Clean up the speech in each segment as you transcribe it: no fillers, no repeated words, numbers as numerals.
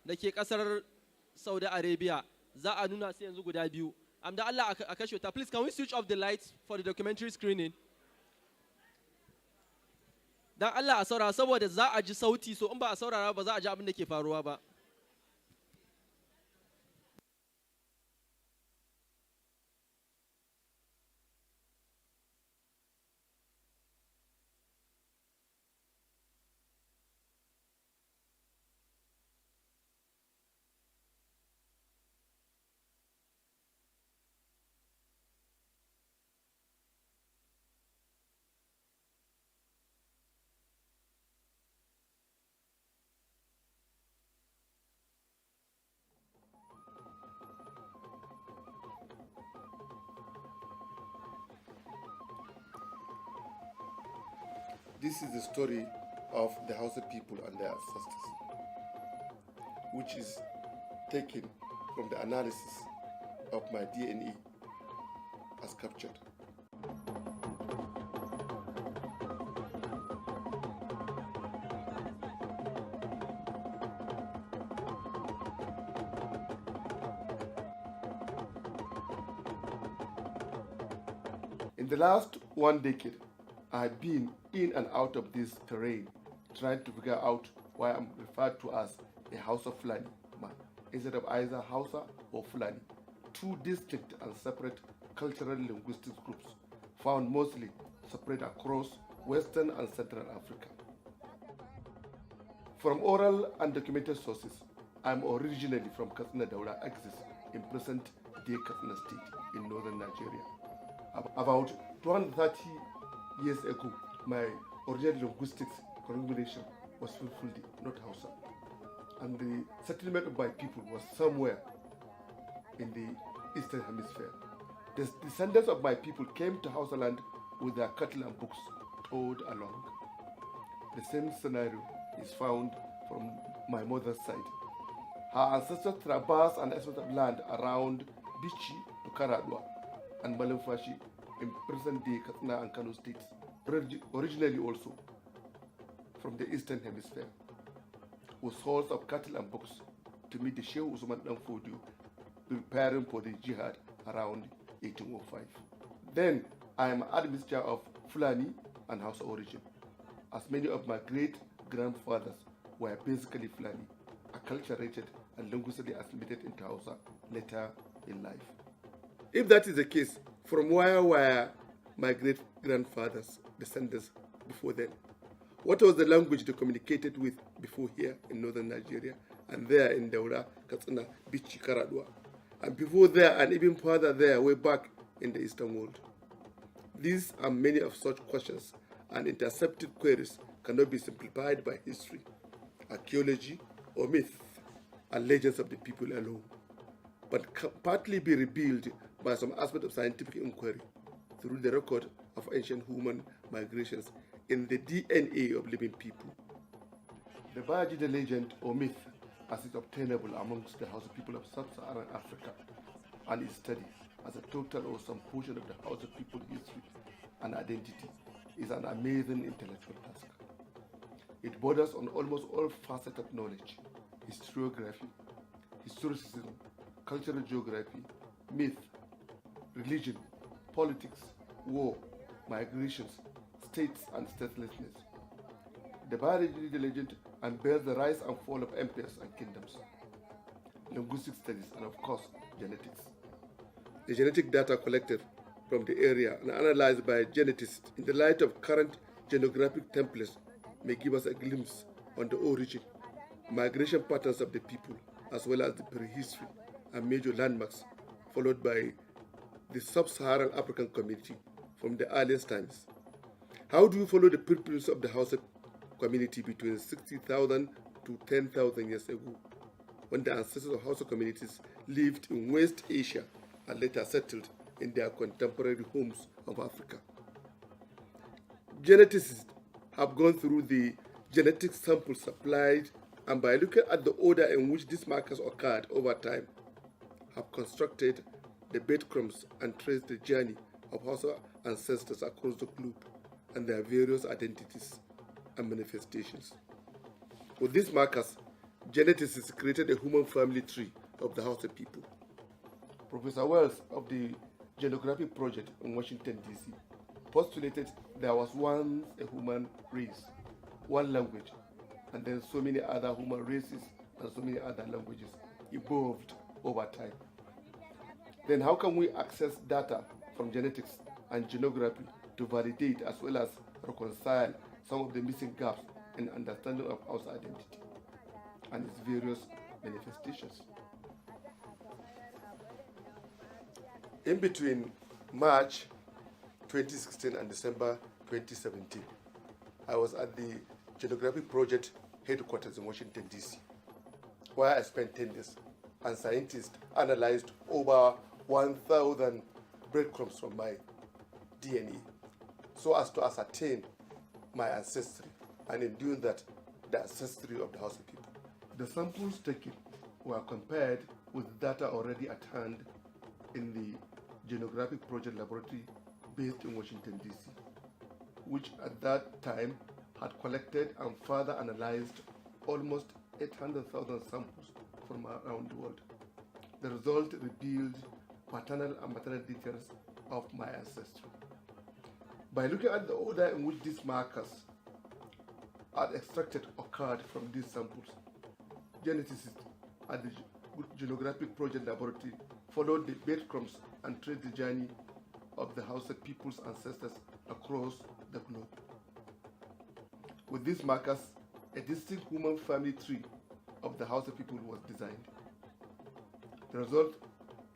da ke kasar Saudi Arabia za a nuna su yanzu guda biyu. Da Allah a kashe ta. Please, can we switch off the lights for the documentary screening? Dan Allah a saurara saboda za a ji sauti, so in ba a saurara ba za a ji abin da ke faruwa ba. This is the story of the HAUSA people and their ancestors, which is taken from the analysis of my DNA as captured. In the last 1 decade, I have been in and out of this terrain trying to figure out why I'm referred to as a Hausa Fulani man, instead of either Hausa or Fulani, two distinct and separate cultural linguistic groups found mostly spread across Western and Central Africa. From oral and documented sources, I'm originally from Katsina Daura Axis in present-day Katsina State in northern Nigeria. About 230 years ago, my original linguistics combination was Fulfulde, not Hausa. And the settlement of my people was somewhere in the Eastern Hemisphere. The descendants of my people came to Hausa land with their cattle and books towed along. The same scenario is found from my mother's side. Her ancestors traversed and exploited land around Bichi to Karadua and Malamfashi in present-day Katsina and Kano states, originally also from the Eastern Hemisphere, with hordes of cattle and books to meet the Sheikh Usman Dan Fodio preparing for the jihad around 1805. Then I am an admixture of Fulani and Hausa origin, as many of my great-grandfathers were basically Fulani, acculturated and linguistically assimilated into Hausa later in life. If that is the case, from where were my great-grandfathers' descendants before then? What was the language they communicated with before here in northern Nigeria, and there in Daura, Katsina, Bichi, Karadua, and before there and even further there, way back in the Eastern world? These and many of such questions and intercepted queries cannot be simplified by history, archaeology, or myth and legends of the people alone, but can partly be revealed by some aspect of scientific inquiry through the record of ancient human migrations in the DNA of living people. The Bajida legend or myth, as is obtainable amongst the Hausa people of sub-Saharan Africa, and is studied as a total or some portion of the Hausa people history and identity, is an amazing intellectual task. It borders on almost all facets of knowledge: historiography, historicism, cultural geography, myth, religion, politics, war, migrations, states, and statelessness. The Bajida legend unveils the rise and fall of empires and kingdoms, linguistic studies, and of course, genetics. The genetic data collected from the area and analyzed by geneticists in the light of current genographic templates may give us a glimpse on the origin, migration patterns of the people, as well as the prehistory and major landmarks followed by the sub-Saharan African community from the earliest times. How do you follow the footprints of the Hausa community between 60,000 to 10,000 years ago, when the ancestors of Hausa communities lived in West Asia and later settled in their contemporary homes of Africa? Geneticists have gone through the genetic samples supplied, and by looking at the order in which these markers occurred over time, have constructed the breadcrumbs and traced the journey of Hausa ancestors across the globe and their various identities and manifestations. With these markers, geneticists created a human family tree of the HAUSA people. Professor Wells of the Genographic Project in Washington, D.C. postulated there was once a human race, one language, and then so many other human races and so many other languages evolved over time. Then how can we access data from genetics and genography to validate as well as reconcile some of the missing gaps in understanding of HAUSA identity and its various manifestations? In between March 2016 and December 2017, I was at the Genographic Project headquarters in Washington, D.C., where I spent 10 days, and scientists analyzed over 1,000 breadcrumbs from my DNA so as to ascertain my ancestry, and in doing that, the ancestry of the HAUSA people. The samples taken were compared with data already at hand in the Genographic Project Laboratory based in Washington, D.C., which at that time had collected and further analyzed almost 800,000 samples from around the world. The result revealed paternal and maternal details of my ancestry. By looking at the order in which these markers are extracted occurred from these samples, geneticists at the Genographic Project Laboratory followed the breadcrumbs and traced the journey of the HAUSA people's ancestors across the globe. With these markers, a distinct human family tree of the HAUSA people was designed. The result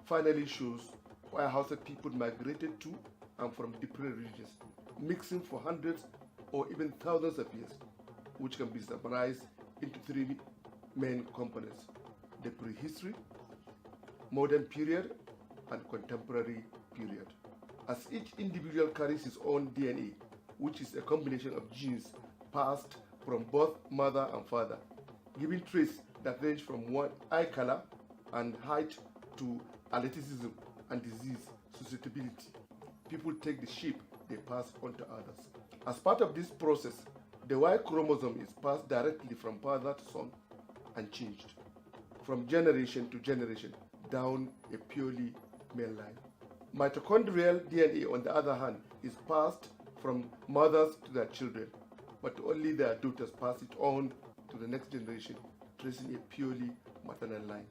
finally shows where HAUSA people migrated to and from different regions, mixing for hundreds or even thousands of years, which can be summarized into three main components: the prehistory, modern period, and contemporary period. As each individual carries his own DNA, which is a combination of genes passed from both mother and father, giving traits that range from one eye color and height to athleticism and disease susceptibility. People take the shape they pass on to others. As part of this process, the Y chromosome is passed directly from father to son and changed from generation to generation down a purely male line. Mitochondrial DNA, on the other hand, is passed from mothers to their children, but only their daughters pass it on to the next generation, tracing a purely maternal line.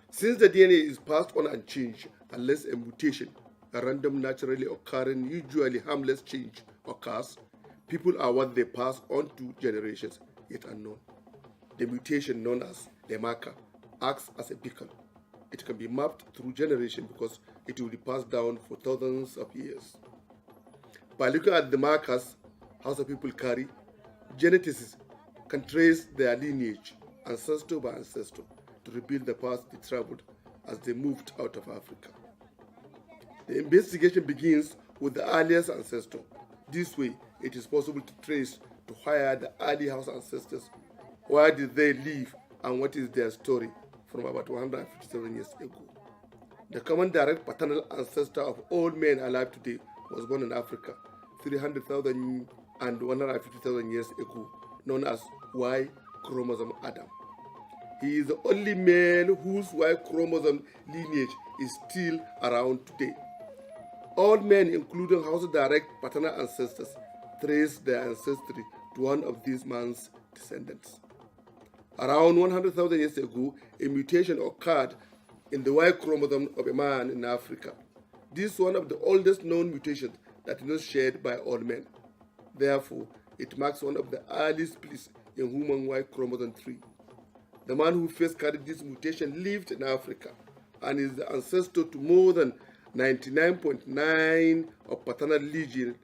Since the DNA is passed on unchanged, unless a mutation, a random naturally occurring, usually harmless change occurs, people are what they pass on to generations, yet unknown. The mutation, known as the marker, acts as a beacon. It can be mapped through generation because it will be passed down for thousands of years. By looking at the markers HAUSA people carry, geneticists can trace their lineage, ancestor by ancestor, to reveal the path they traveled as they moved out of Africa. The investigation begins with the earliest ancestor. This way, it is possible to trace to where the early HAUSA ancestors, where did they live, and what is their story from about 157 years ago. The common direct paternal ancestor of all men alive today was born in Africa 300,000 and 150,000 years ago, known as Y chromosome Adam. He is the only male whose Y chromosome lineage is still around today. All men, including HAUSA direct paternal ancestors, trace their ancestry to one of these man's descendants. Around 100,000 years ago, a mutation occurred in the Y chromosome of a man in Africa. This is one of the oldest known mutations that is not shared by all men. Therefore, it marks one of the earliest splits in human Y chromosome 3. The man who first carried this mutation lived in Africa and is the ancestor to more than 99.9% of paternal lineage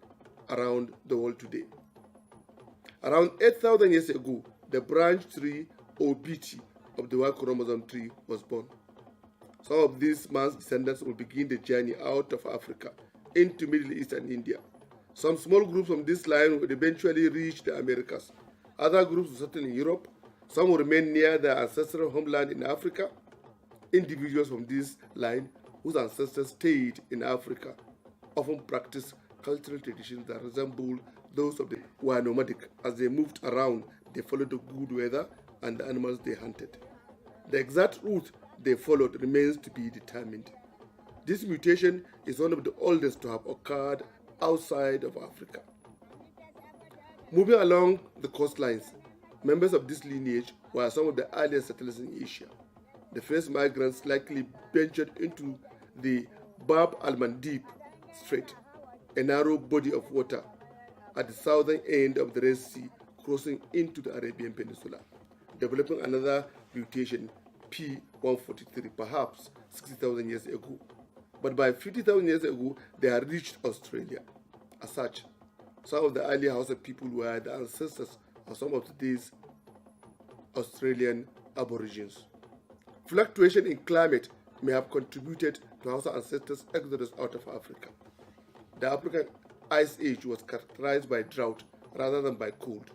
around the world today. Around 8,000 years ago, the branch tree or BT of the Y chromosome tree was born. Some of these man's descendants will begin the journey out of Africa into Middle East and India. Some small groups from this line will eventually reach the Americas. Other groups will settle in Europe. Some will remain near their ancestral homeland in Africa. Individuals from this line whose ancestors stayed in Africa often practice cultural traditions that resemble those of the who are nomadic. As they moved around, they followed the good weather and the animals they hunted. The exact route they followed remains to be determined. This mutation is one of the oldest to have occurred outside of Africa. Moving along the coastlines, members of this lineage were some of the earliest settlers in Asia. The first migrants likely ventured into the Bab al-Mandeb Strait, a narrow body of water at the southern end of the Red Sea, crossing into the Arabian Peninsula, developing another mutation, P143, perhaps 60,000 years ago. But by 50,000 years ago, they had reached Australia. As such, some of the early Hausa people were the ancestors of some of today's Australian Aborigines. Fluctuation in climate may have contributed to Hausa ancestors' exodus out of Africa. The African Ice Age was characterized by drought rather than by cold.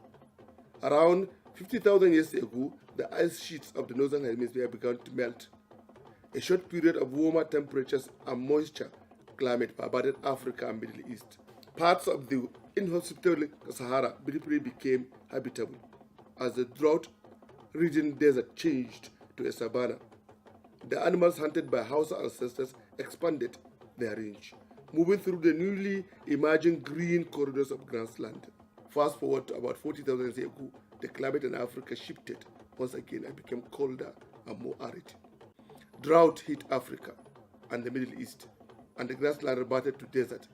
Around 50,000 years ago, the ice sheets of the northern hemisphere began to melt. A short period of warmer temperatures and moisture climate pervaded Africa and Middle East. Parts of the inhospitable Sahara briefly became habitable as the drought-ridden desert changed to a savanna. The animals hunted by Hausa ancestors expanded their range, moving through the newly emerging green corridors of grassland. Fast forward to about 40,000 years ago, the climate in Africa shifted once again and became colder and more arid. Drought hit Africa and the Middle East, and the grassland reverted to desert.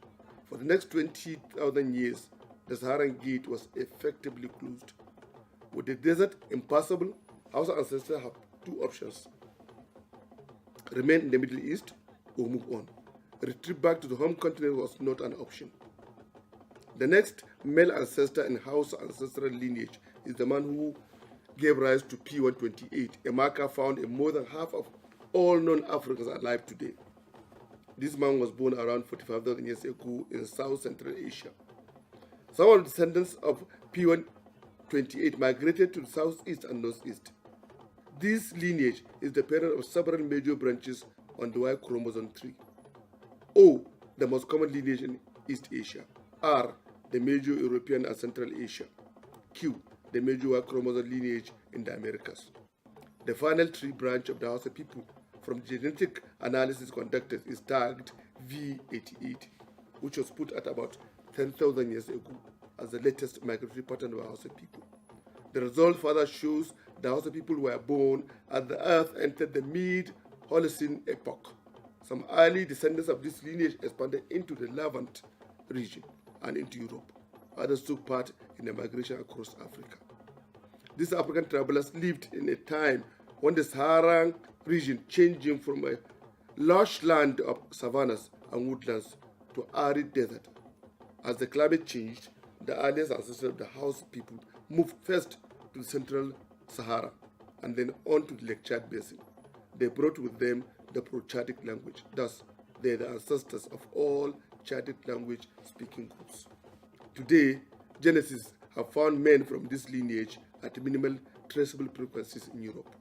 For the next 20,000 years, the Saharan gate was effectively closed. With the desert impassable, Hausa ancestors have two options: remain in the Middle East or move on. Retreat back to the home continent was not an option. The next male ancestor in Hausa ancestral lineage is the man who gave rise to P128, a marker found in more than half of all known Africans alive today. This man was born around 45,000 years ago in South Central Asia. Some of the descendants of P128 migrated to the southeast and northeast. This lineage is the parent of several major branches on the Y chromosome 3. O, the most common lineage in East Asia. R, the major European and Central Asia. Q, the major Y chromosome lineage in the Americas. The final tree branch of the Hausa people from genetic analysis conducted is tagged V88, which was put at about 10,000 years ago as the latest migratory pattern of Hausa people. The result further shows the Hausa people were born as the earth entered the mid-Holocene epoch. Some early descendants of this lineage expanded into the Levant region and into Europe. Others took part in the migration across Africa. These African travelers lived in a time when the Saharan region changing from a lush land of savannas and woodlands to arid desert. As the climate changed, the earliest ancestors of the Hausa people moved first to the central Sahara and then on to the Lake Chad basin. They brought with them the Pro-Chadic language. Thus, they are the ancestors of all Chadic language speaking groups. Today, geneticists have found men from this lineage at minimal traceable frequencies in Europe.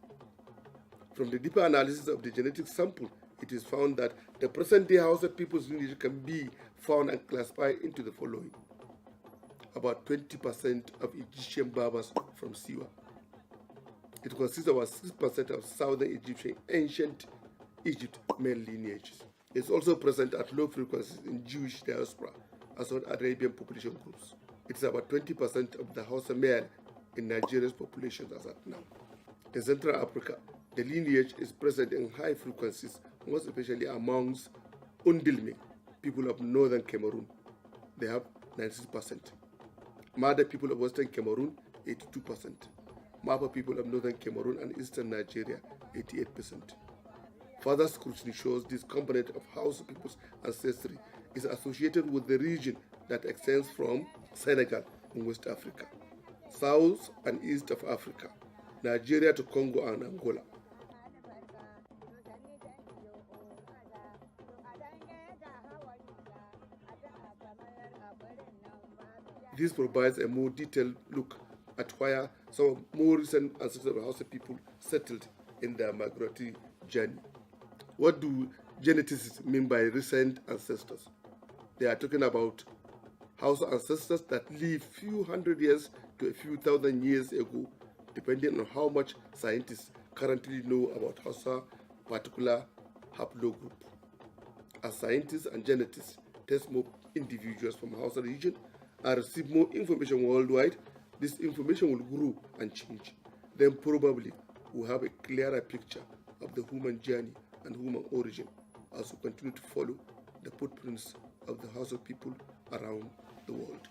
From the deeper analysis of the genetic sample, it is found that the present-day Hausa people's lineage can be found and classified into the following. About 20% of Egyptian Berbers from Siwa. It consists of about 6% of southern Egyptian ancient Egypt male lineages. It's also present at low frequencies in Jewish diaspora as well as Arabian population groups. It's about 20% of the Hausa male in Nigeria's population as at now. In Central Africa, the lineage is present in high frequencies, most especially amongst Undilme, people of northern Cameroon. They have 96%. Mada people of western Cameroon, 82%. Mapa people of northern Cameroon and eastern Nigeria, 88%. Further scrutiny shows this component of Hausa people's ancestry is associated with the region that extends from Senegal in West Africa, south and east of Africa, Nigeria to Congo and Angola. This provides a more detailed look at where some more recent ancestors of Hausa people settled in their migratory journey. What do geneticists mean by recent ancestors? They are talking about Hausa ancestors that lived few hundred years to a few thousand years ago depending on how much scientists currently know about HAUSA particular haplogroup. As scientists and geneticists test more individuals from HAUSA region and receive more information worldwide, this information will grow and change. Then probably we'll have a clearer picture of the human journey and human origin as we continue to follow the footprints of the HAUSA people around the world.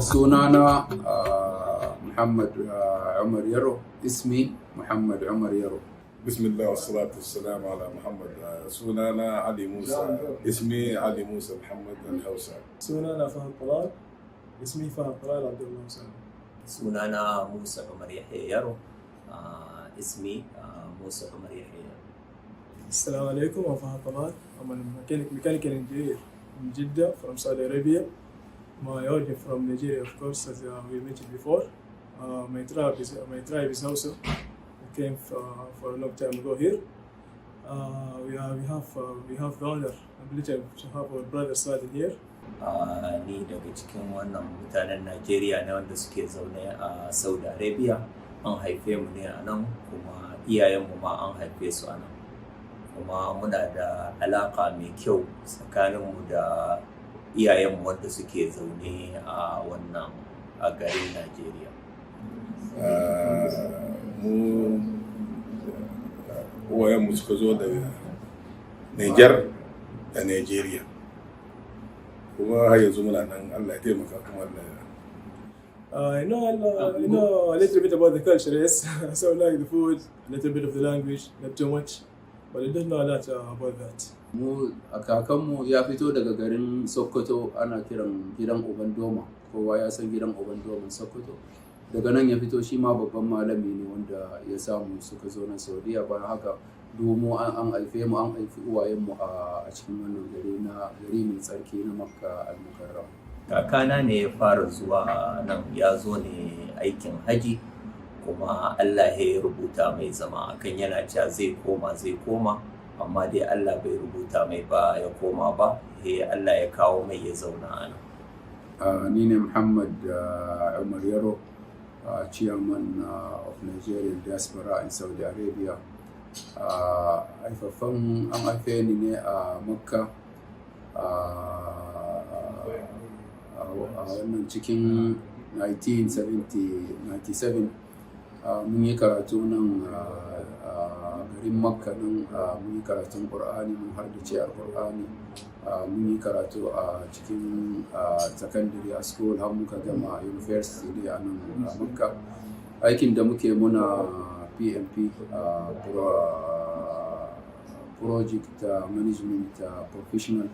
sunana Muhammad Umar Yaro, ismi Muhammad Umar Yaro. Bismillah wassalatu wassalamu ala Muhammad. Sunana Ali Musa, ismi Ali Musa Muhammad al-HAUSA. sunana Fahad Talal, ismi Fahad Talal Abdullah Musa. sunana Musa Umar Yahya Yaro, ismi Musa Umar Yahya Yaro. Assalamu alaikum, I'm Fahad Talal. I'm a mechanical engineer in Jeddah from Saudi Arabia. My origin from Nigeria, of course, as we mentioned before. My tribe is HAUSA. I came for a long time ago here. We have the honor and pleasure to have our brother Saad here. Ni daga cikin wannan mutanen Najeriya ne wanda suke zaune a Saudi Arabia. An haife mu ne a nan, kuma iyayenmu ma an haife su a nan. Kuma muna da alaka mai kyau tsakaninmu da iyayenmu wanda suke zaune a wannan a garin Najeriya. Mu uwayenmu suka zo daga Niger da Nigeria. Kuma har yanzu muna nan, Allah ya taimaka kuma Allah ya. I know a little bit about the culture, yes. So like the food, a little bit of the language, not too much, but I don't know a lot about that. Mu a kakanmu ya fito daga garin Sokoto, ana kiran gidan Uban Doma. Kowa ya san gidan Uban Doman Sokoto. Daga nan ya fito, shi ma babban malami ne wanda ya samu suka zo na Saudiya. Bayan haka domo an haife mu, an haifi uwayenmu a cikin wannan gari mai tsarki na Makka al-Mukarram. Kakana ne ya fara zuwa nan, ya zo ne aikin haji, kuma Allah ya rubuta mai zama akan yana cewa zai koma, amma dai Allah bai rubuta mai ba ya koma ba, Allah ya kawo mai ya zauna a nan. Ni ne Muhammad Umar Yaro, chairman of Nigerian diaspora in Saudi Arabia. Haifaffen an haife ni ne a Makka a wannan cikin 1997 mun yi karatu nan a garin Makka nan, mun yi karatun Qur'ani, mun hardace Al-Qur'ani, mun yi karatu a cikin secondary a school har muka gama university dai a nan a Makka. Aikin da muke muna PMP, project management professional,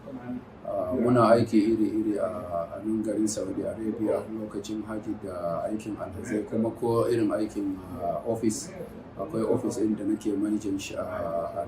muna aiki iri-iri a nan garin Saudi Arabia lokacin haji da aikin alhazai, kuma ko irin aikin office, akwai office ɗin da nake manajin shi a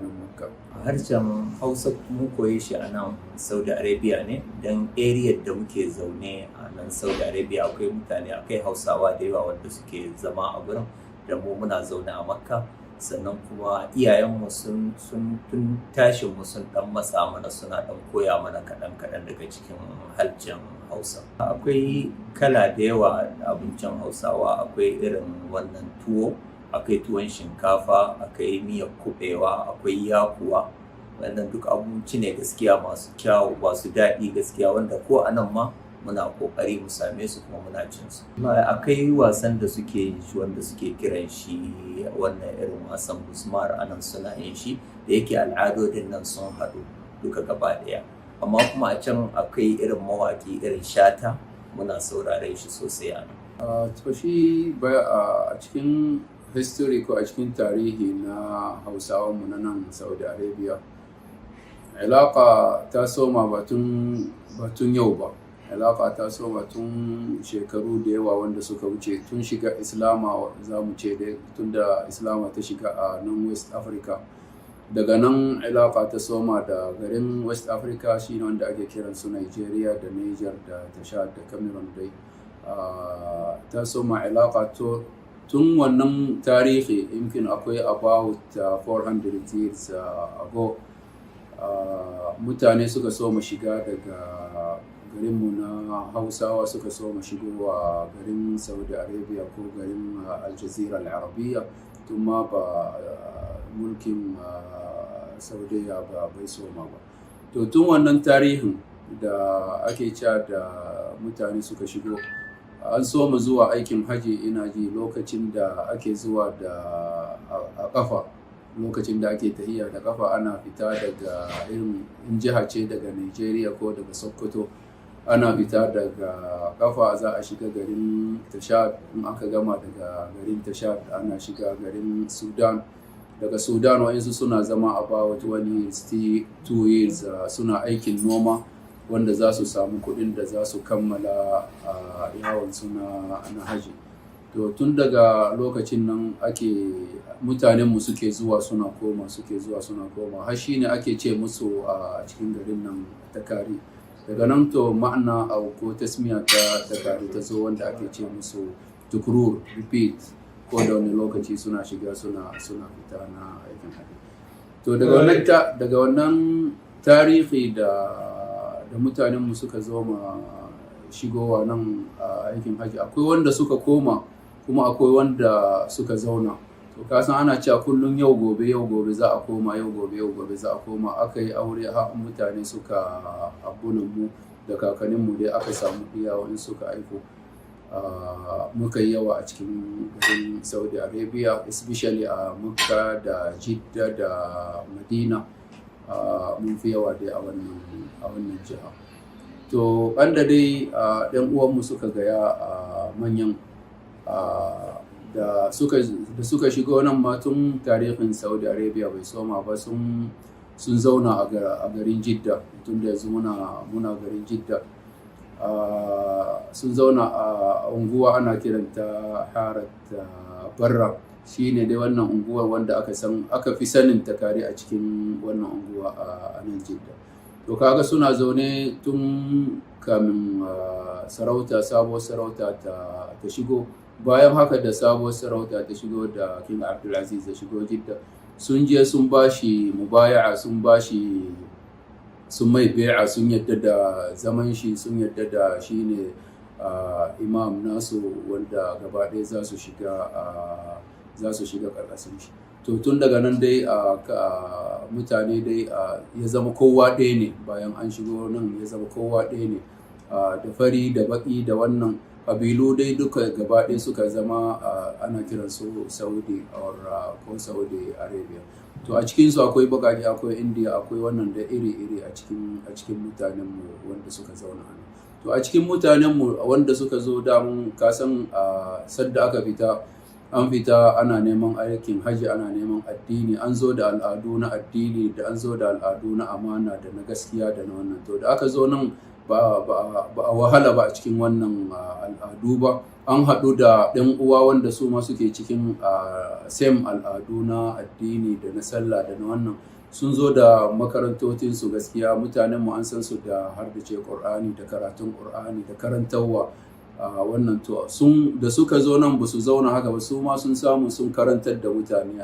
nan Makka. Harshen Hausa mun koyi shi a nan Saudi Arabia ne, don area da muke zaune a nan Saudi Arabia akwai mutane, akwai Hausawa da yawa wanda suke zama a gurin, da mu muna zaune a Makka. Sannan kuma iyayenmu sun tun tashin mu sun dan matsa mana, suna dan koya mana kaɗan daga cikin harshen Hausa. Akwai kala da yawa abincin Hausawa, akwai irin wannan tuwo, akwai tuwon shinkafa, akwai miyar kuɓewa, akwai yakuwa. Wannan duk abinci ne gaskiya masu kyawu, masu daɗi gaskiya, wanda ko a nan ma muna ƙoƙari mu same su kuma muna cin su. Akwai wasan da suke yin shi wanda suke kiran shi wannan irin wasan busmar, a nan suna yin shi, da yake al'adodin nan sun haɗu duka gaba ɗaya. Amma kuma a can akwai irin mawaƙi irin Shata, muna sauraren shi sosai a nan. To shi a cikin history ko a cikin tarihi na Hausawanmu na nan Saudi Arabia, alaƙa ta soma batun yau ba. Alaƙa ta soma tun shekaru da yawa wanda suka wuce, tun shiga Islama za mu ce dai, tun da Islama ta shiga a nan West Africa. Daga nan alaƙa ta soma da garin West Africa shine wanda ake kiran su Nigeria da Niger da Chad da Cameroon dai. Ta soma alaƙa tun wannan tarihi, yumkin akwai about 400 years ago, mutane suka soma shiga daga garinmu na Hausawa, suka soma shigowa garin Saudi Arabia ko garin Al-Jazira Al-Arabiya, tun ma ba mulkin Saudiya ba bai soma ba. To tun wannan tarihin da ake cewa da mutane suka shigo, an soma zuwa aikin haji, ina ji lokacin da ake zuwa da a ƙafa, lokacin da ake tahiya da ƙafa, ana fita daga irin in jiha ce daga Nigeria ko daga Sokoto, ana fita daga ƙafa za a shiga garin Tashad. In aka gama daga garin Tashad ana shiga garin Sudan. Daga Sudan wa'insu suna zama about 1 year, 2 years, suna aikin noma, wanda za su samu kuɗin da za su kammala yawon suna na haji. To tun daga lokacin nan mutanenmu suke zuwa suna koma, har shi ne ake ce musu a cikin garin nan Takari. Daga nan to ma'ana ko tasmiya ta Takari ta zo, wanda ake ce musu tukurur, repeat, ko da wani lokaci suna shiga suna fita na aikin haji. To daga wannan tarihi da mutanenmu suka zo ma shigowa nan a aikin haji, akwai wanda suka koma, kuma akwai wanda suka zauna. To kasan ana cewa kullum yau gobe za a koma, yau gobe za a koma. Aka yi aure, har mutane suka abunan mu da kakanninmu dai aka samu iyawan suka aiko. Muka yi yawa a cikin garin Saudi Arabia, especially a Makka da Jidda da Madina. Mun fi yawa dai a wannan jiha. To banda dai ɗan uwanmu suka gaya manyan da suka shigo nan ma, tun tarihin Saudi Arabia bai soma ba, sun zauna a garin Jidda, tun da yanzu muna garin Jidda. Sun zauna a unguwa ana kiranta Harat Barra, shi ne dai wannan unguwar wanda aka fi sanin Takari a cikin wannan unguwa a nan Jidda. To kaga suna zaune tun kamin sabuwar sarauta ta shigo. Bayan haka da sabuwar sarauta ta shigo da King Abdulaziz ya shigo Jidda, sun je sun bashi mubaya'a, sun mai bai'a, sun yadda da zaman shi, sun yadda da shi ne imam nasu, wanda gaba ɗaya za su shiga ƙarƙashin shi. To tun daga nan dai mutane dai ya zama kowa ɗaya ne. Bayan an shigo nan ya zama kowa ɗaya ne, da fari da baƙi da wannan ƙabilu dai duka gaba ɗaya suka zama ana kiran su Saudi ko Saudi Arabia. To a cikinsu akwai baƙaƙe, akwai India, akwai wannan da iri-iri a cikin mutanenmu wanda suka zauna a nan. To a cikin mutanenmu wanda suka zo damun kasan sadda aka fita an fita ana neman aikin hajji, ana neman addini, an zo da al'adu na addini da an zo da al'adu na amana da na gaskiya da na wannan. To da aka zo nan ba a wahala ba a cikin wannan al'adu ba, an haɗu da ɗan uwa wanda su ma suke cikin same al'adu na addini da na sallah da na wannan. Sun zo da makarantotinsu gaskiya, mutanenmu an san su da hardace Ƙur'ani da karatun Ƙur'ani da karantarwa wannan. To da suka zo nan ba su zauna haka ba, su ma sun samu sun karantar da mutane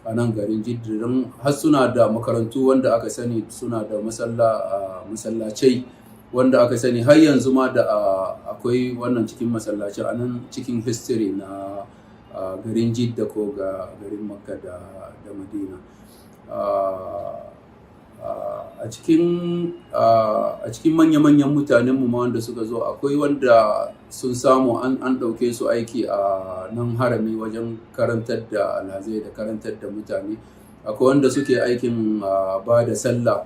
a nan garin Jidda, don har suna da makarantu wanda aka sani, suna da masallacai wanda aka sani har yanzu ma da akwai wannan cikin masallacin a nan cikin history na garin Jidda ko ga garin Makka da Madina. A cikin manya-manyan mutanenmu ma wanda suka zo akwai wanda sun samu an ɗauke su aiki a nan harami wajen karantar da alhazai da karantar da mutane. Akwai wanda suke aikin ba da sallah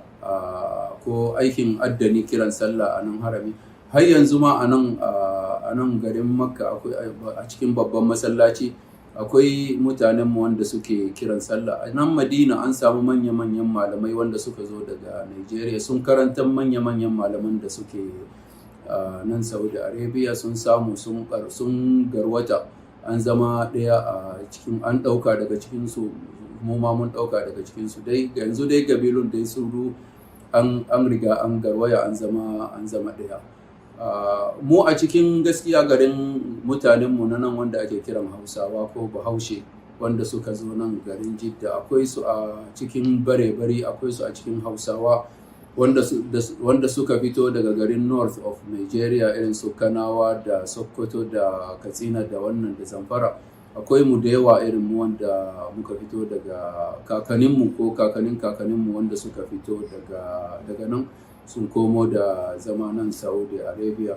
ko aikin addani kiran sallah a nan harami. Har yanzu ma a nan garin Makka a cikin babban masallaci akwai mutanenmu wanda suke kiran sallah. A nan Madina an samu manya-manyan malamai wanda suka zo daga Nigeria sun karantar manya-manyan malaman da suke nan Saudi Arabia, sun samu sun garwata, an zama ɗaya a cikin, an ɗauka daga cikinsu, mu ma mun ɗauka daga cikinsu. Dai yanzu dai gabilun dai sun an riga an garwaya, an zama ɗaya. Mu a cikin gaskiya garin mutanenmu na nan wanda ake kiran Hausawa ko Bahaushe wanda suka zo nan garin Jidda, akwai su a cikin bare-bari, akwai su a cikin Hausawa wanda suka fito daga garin north of Nigeria irin su Kanawa da Sokoto da Katsina da wannan da Zamfara. Akwai mu da yawa irin mu wanda muka fito daga kakanninmu ko kakanninmu wanda suka fito daga nan sun komo da zama nan Saudi Arabia.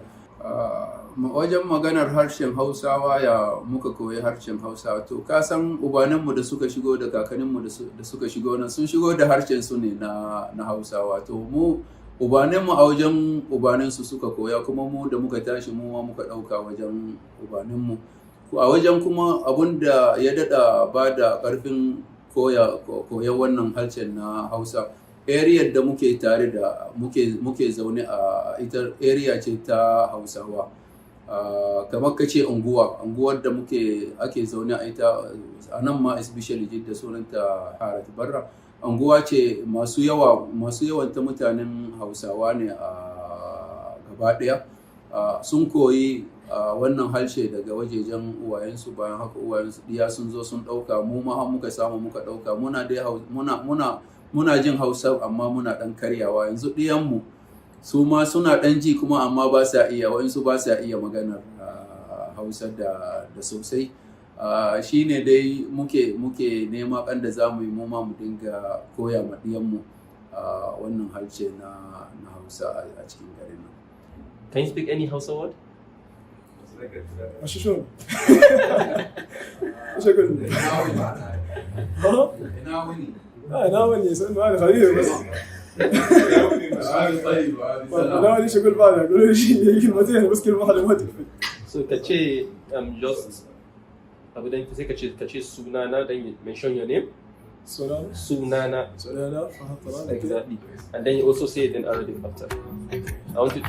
Wajen maganar harshen Hausawa ya muka koyi harshen Hausa, to ka san ubanninmu da suka shigo da kakanninmu da suka shigo nan sun shigo da harshen su ne na Hausawa. To mu ubanninmu a wajen ubaninsu suka koya, kuma mu da muka tashi mu ma muka ɗauka wajen ubaninmu. A wajen kuma abun da ya daɗa ba da ƙarfin koya wannan harshen na Hausa, area da muke tare da muke zaune a ita area ce ta Hausawa. Kamar ka ce unguwar da ake zaune a ita a nan ma especially Jidda sunanta Harat Barra. Unguwa ce masu yawan ta mutanen Hausawa ne a gaba ɗaya. Sun koyi wannan harshe daga wajejen uwayensu, bayan haka uwayensu diya sun zo sun ɗauka, mu ma muka samu muka ɗauka. Muna jin Hausa amma muna ɗan karyawa. Yanzu ɗiyanmu su ma suna ɗan ji kuma amma ba sa iya, waɗansu ba sa iya maganar Hausa da sosai. Shi ne dai muke nema kan da za mu yi mu ma mu dinga koya ma ɗiyanmu wannan harshe na Hausa a cikin garin nan. Can you speak any Hausa word? شلون؟ ايش اقول؟ ناولني هذا خليل بس. ناولني ايش اقول بعد؟ اقول لي كلمتين بس كلمه واحده ما تكفي. So kace just abu da sai kace sunana, then you mention your name. Sunana. Exactly. And then you also say it in Arabic after. I want to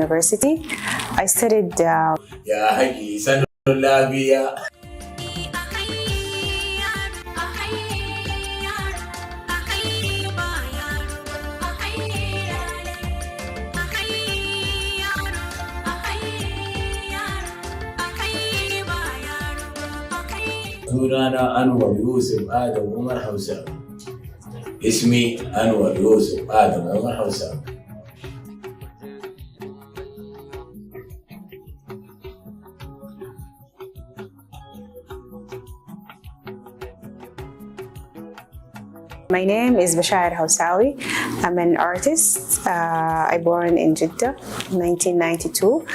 University. I studied sunana Anwar Yusuf Adam Umar Hausa. اسمي أنور يوسف آدم عمر حوسة. My name is Bashair Hausawi. I'm an artist. I born in Jeddah, 1992.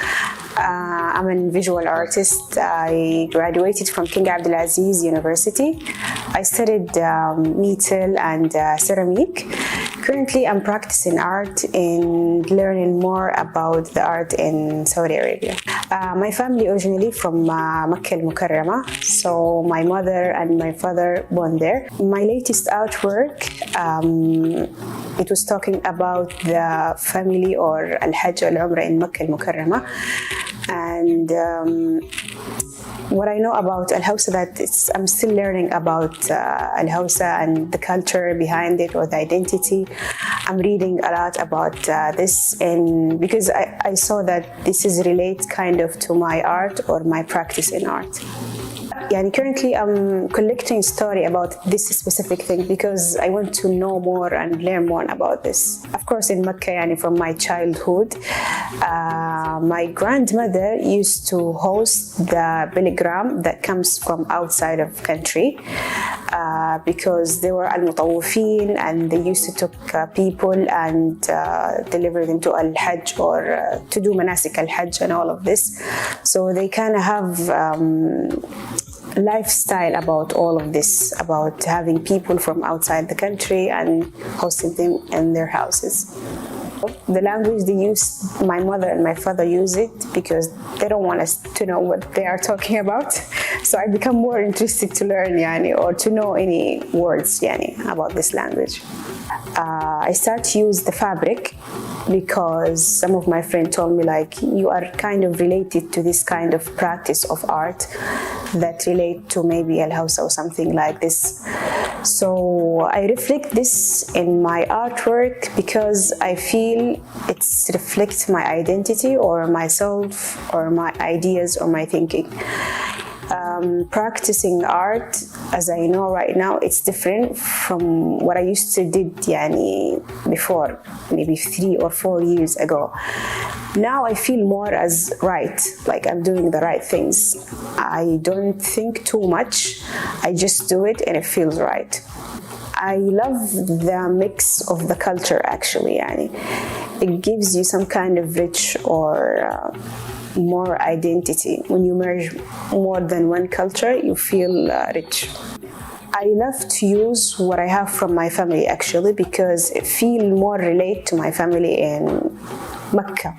I'm a visual artist. I graduated from King Abdulaziz University. I studied metal and ceramic. Currently, I'm practicing art and learning more about the art in Saudi Arabia. My family originally from Makkah al-Mukarramah, so my mother and my father born there. My latest artwork, it was talking about the family or Al-Hajj al-Umrah in Makkah al-Mukarramah. And what I know about Al-HAUSA, that I'm still learning about Al-HAUSA and the culture behind it or the identity. I'm reading a lot about this, and because I saw that this is relate kind of to my art or my practice in art. And currently I'm collecting story about this specific thing because I want to know more and learn more about this. Of course, in Mecca, and from my childhood, my grandmother used to host the pilgrim that comes from outside of country because they were al-mutawwifin, and they used to take people and deliver them to al-Hajj or to do manasik al-Hajj and all of this. So they kind of have lifestyle about all of this, about having people from outside the country and hosting them in their houses. The language they use, my mother and my father use it because they don't want us to know what they are talking about. So I become more interested to learn or to know any words about this language. I start to use the fabric because some of my friends told me you are kind of related to this kind of practice of art that relate to maybe Al-HAUSA or something like this. So I reflect this in my artwork because I feel it reflects my identity or myself or my ideas or my thinking. Practicing art, as I know right now, it's different from what I used to did before, maybe 3 or 4 years ago. Now I feel more as right, like I'm doing the right things. I don't think too much, I just do it and it feels right. I love the mix of the culture actually. It gives you some kind of rich or more identity. When you merge more than one culture, you feel rich. I love to use what I have from my family actually because it feels more relate to my family in Mecca.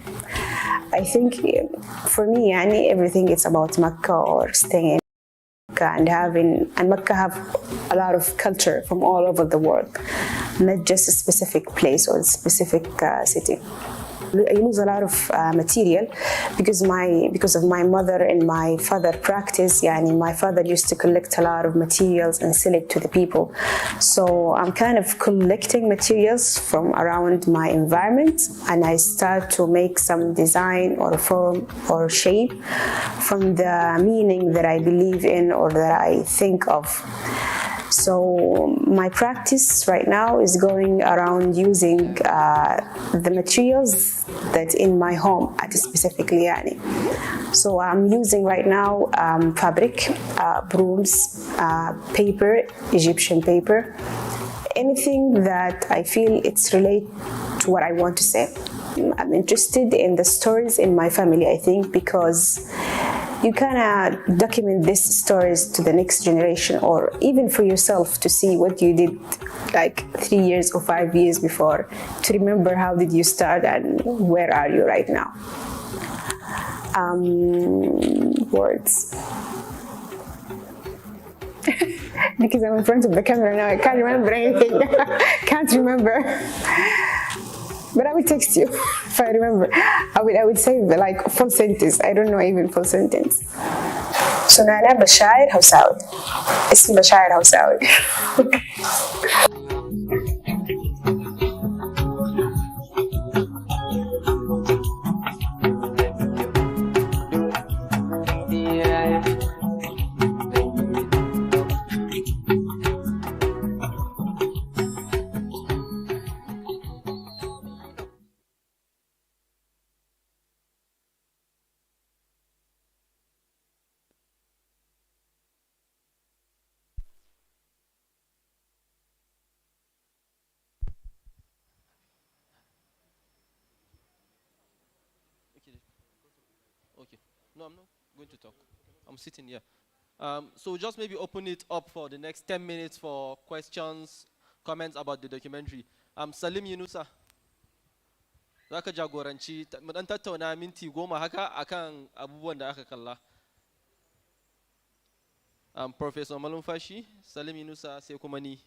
I think for me, everything is about Mecca or staying in Mecca and Mecca have a lot of culture from all over the world, not just a specific place or a specific city. I use a lot of material because of my mother and my father practice. My father used to collect a lot of materials and sell it to the people. So I'm kind of collecting materials from around my environment, and I start to make some design or form or shape from the meaning that I believe in or that I think of. So my practice right now is going around using the materials that in my home specifically. So I'm using right now fabric, brooms, paper, Egyptian paper, anything that I feel it's related to what I want to say. I'm interested in the stories in my family, I think, because you kind of document these stories to the next generation or even for yourself to see what you did 3 years or 5 years before, to remember how did you start and where are you right now. Words. Because I'm in front of the camera now, I can't remember anything. Can't remember. But I will text you. if I remember, I would say like full sentence. I don't know even full sentence. Sunana Bashir Hausawi. اسمي بشاير هوساوي. Okay. No, I'm not going to talk. I'm sitting here. So just maybe open it up for the next 10 minutes for questions, comments about the documentary. Salim Yunusa. Zaka jagoranci mu dan tattauna minti 10 haka akan abubuwan da aka kalla. Professor Malumfashi, Salim Yunusa sai kuma ni.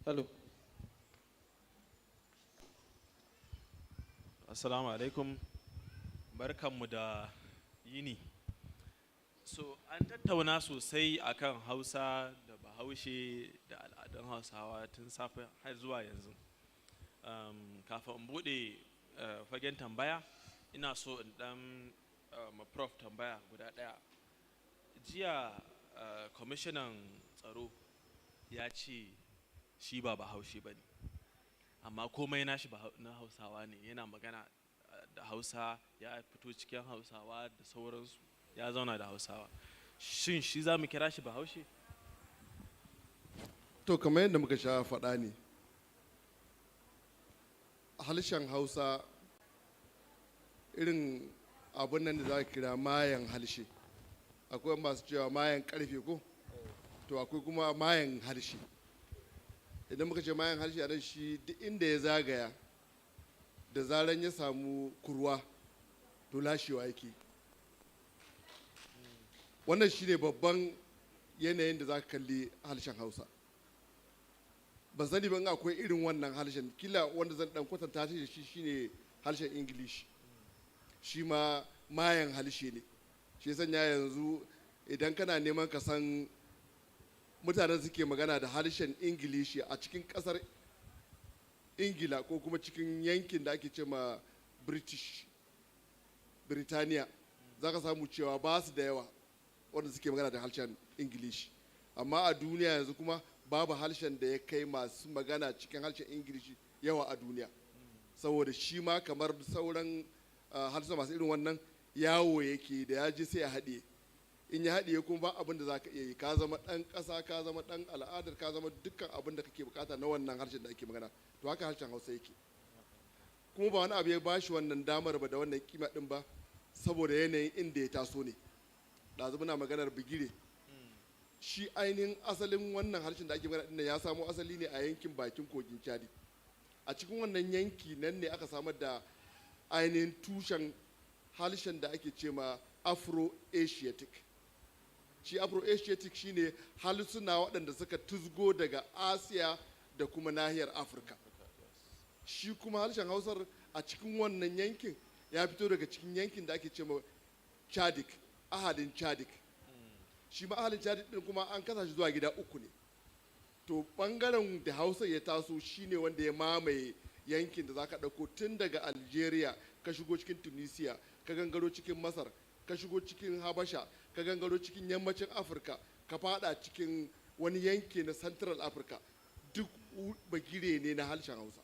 Hello. Assalamu alaikum. Barkanmu da yini. So an tattauna sosai akan Hausa da Bahaushe da al'adun Hausawa tun safe har zuwa yanzu. Kafin in bude fagen tambaya, ina so in dan ma prof tambaya guda daya. Jiya kwamishinan tsaro ya ce shi ba Bahaushe bane, amma komai nashi na Hausawa ne, yana magana da Hausa, ya fito cikin Hausawa da sauransu, ya zauna da Hausawa. Shin shi za mu kira shi Bahaushe? To kamar yadda muka sha faɗa ne, harshen Hausa irin abun nan da za ka kira mayan harshe. Akwai masu cewa mayan ƙarfe ko? To akwai kuma mayan harshe. Idan muka ce mayan harshe a shi duk inda ya zagaya da zaran ya samu kurwa to lashewa yake. Wannan shi ne babban yanayin da za ka kalli harshen Hausa. Ban sani ban akwai irin wannan harshen, kila wanda zan dan kwatanta shi shine harshen English. Shi ma mayan harshe ne. Shi sanya yanzu idan kana neman ka san mutanen suke magana da harshen Ingilishi a cikin kasar Ingila ko kuma cikin yankin da ake ce ma Birtaniya, za ka samu cewa ba su da yawa wanda suke magana da harshen Ingilishi. Amma a duniya yanzu kuma babu harshen da ya kai masu magana cikin harshen Ingilishi yawa a duniya. Saboda shi ma kamar sauran harshen masu irin wannan yawo yake, da ya je sai ya haɗe. In ya haɗiye kuma ba abin da za ka iya yi, ka zama ɗan ƙasa, ka zama ɗan al'adar, ka zama dukkan abin da kake bukata na wannan harshen da ake magana. To haka harshen Hausa yake. Kuma ba wani abu ya ba shi wannan damar ba da wannan kima ɗin ba, saboda yanayin inda ya taso ne. Ɗazu muna maganar bigire. Shi ainihin asalin wannan harshen da ake magana ɗin ya samo asali ne a yankin bakin kogin Chadi. A cikin wannan yanki nan ne aka samar da ainihin tushen harshen da ake ce ma Afro-Asiatic. Shi Afro-Asiatic shine harsuna waɗanda suka tuzgo daga Asiya da kuma nahiyar Afirka. Shi kuma harshen Hausar a cikin wannan yankin ya fito daga cikin yankin da ake ce ma Chadic, ahalin Chadic. Shi ma ahalin Chadic din kuma an kasa shi zuwa gida uku ne. To bangaren da Hausa ya taso shine wanda ya mamaye yankin da zaka ɗauko tun daga Algeria ka shigo cikin Tunisia, ka gangaro cikin Masar, ka shigo cikin Habasha, ka gangaro cikin yammacin Afirka, ka fada cikin wani yanki na Central Africa. Duk bagire ne na harshen Hausa.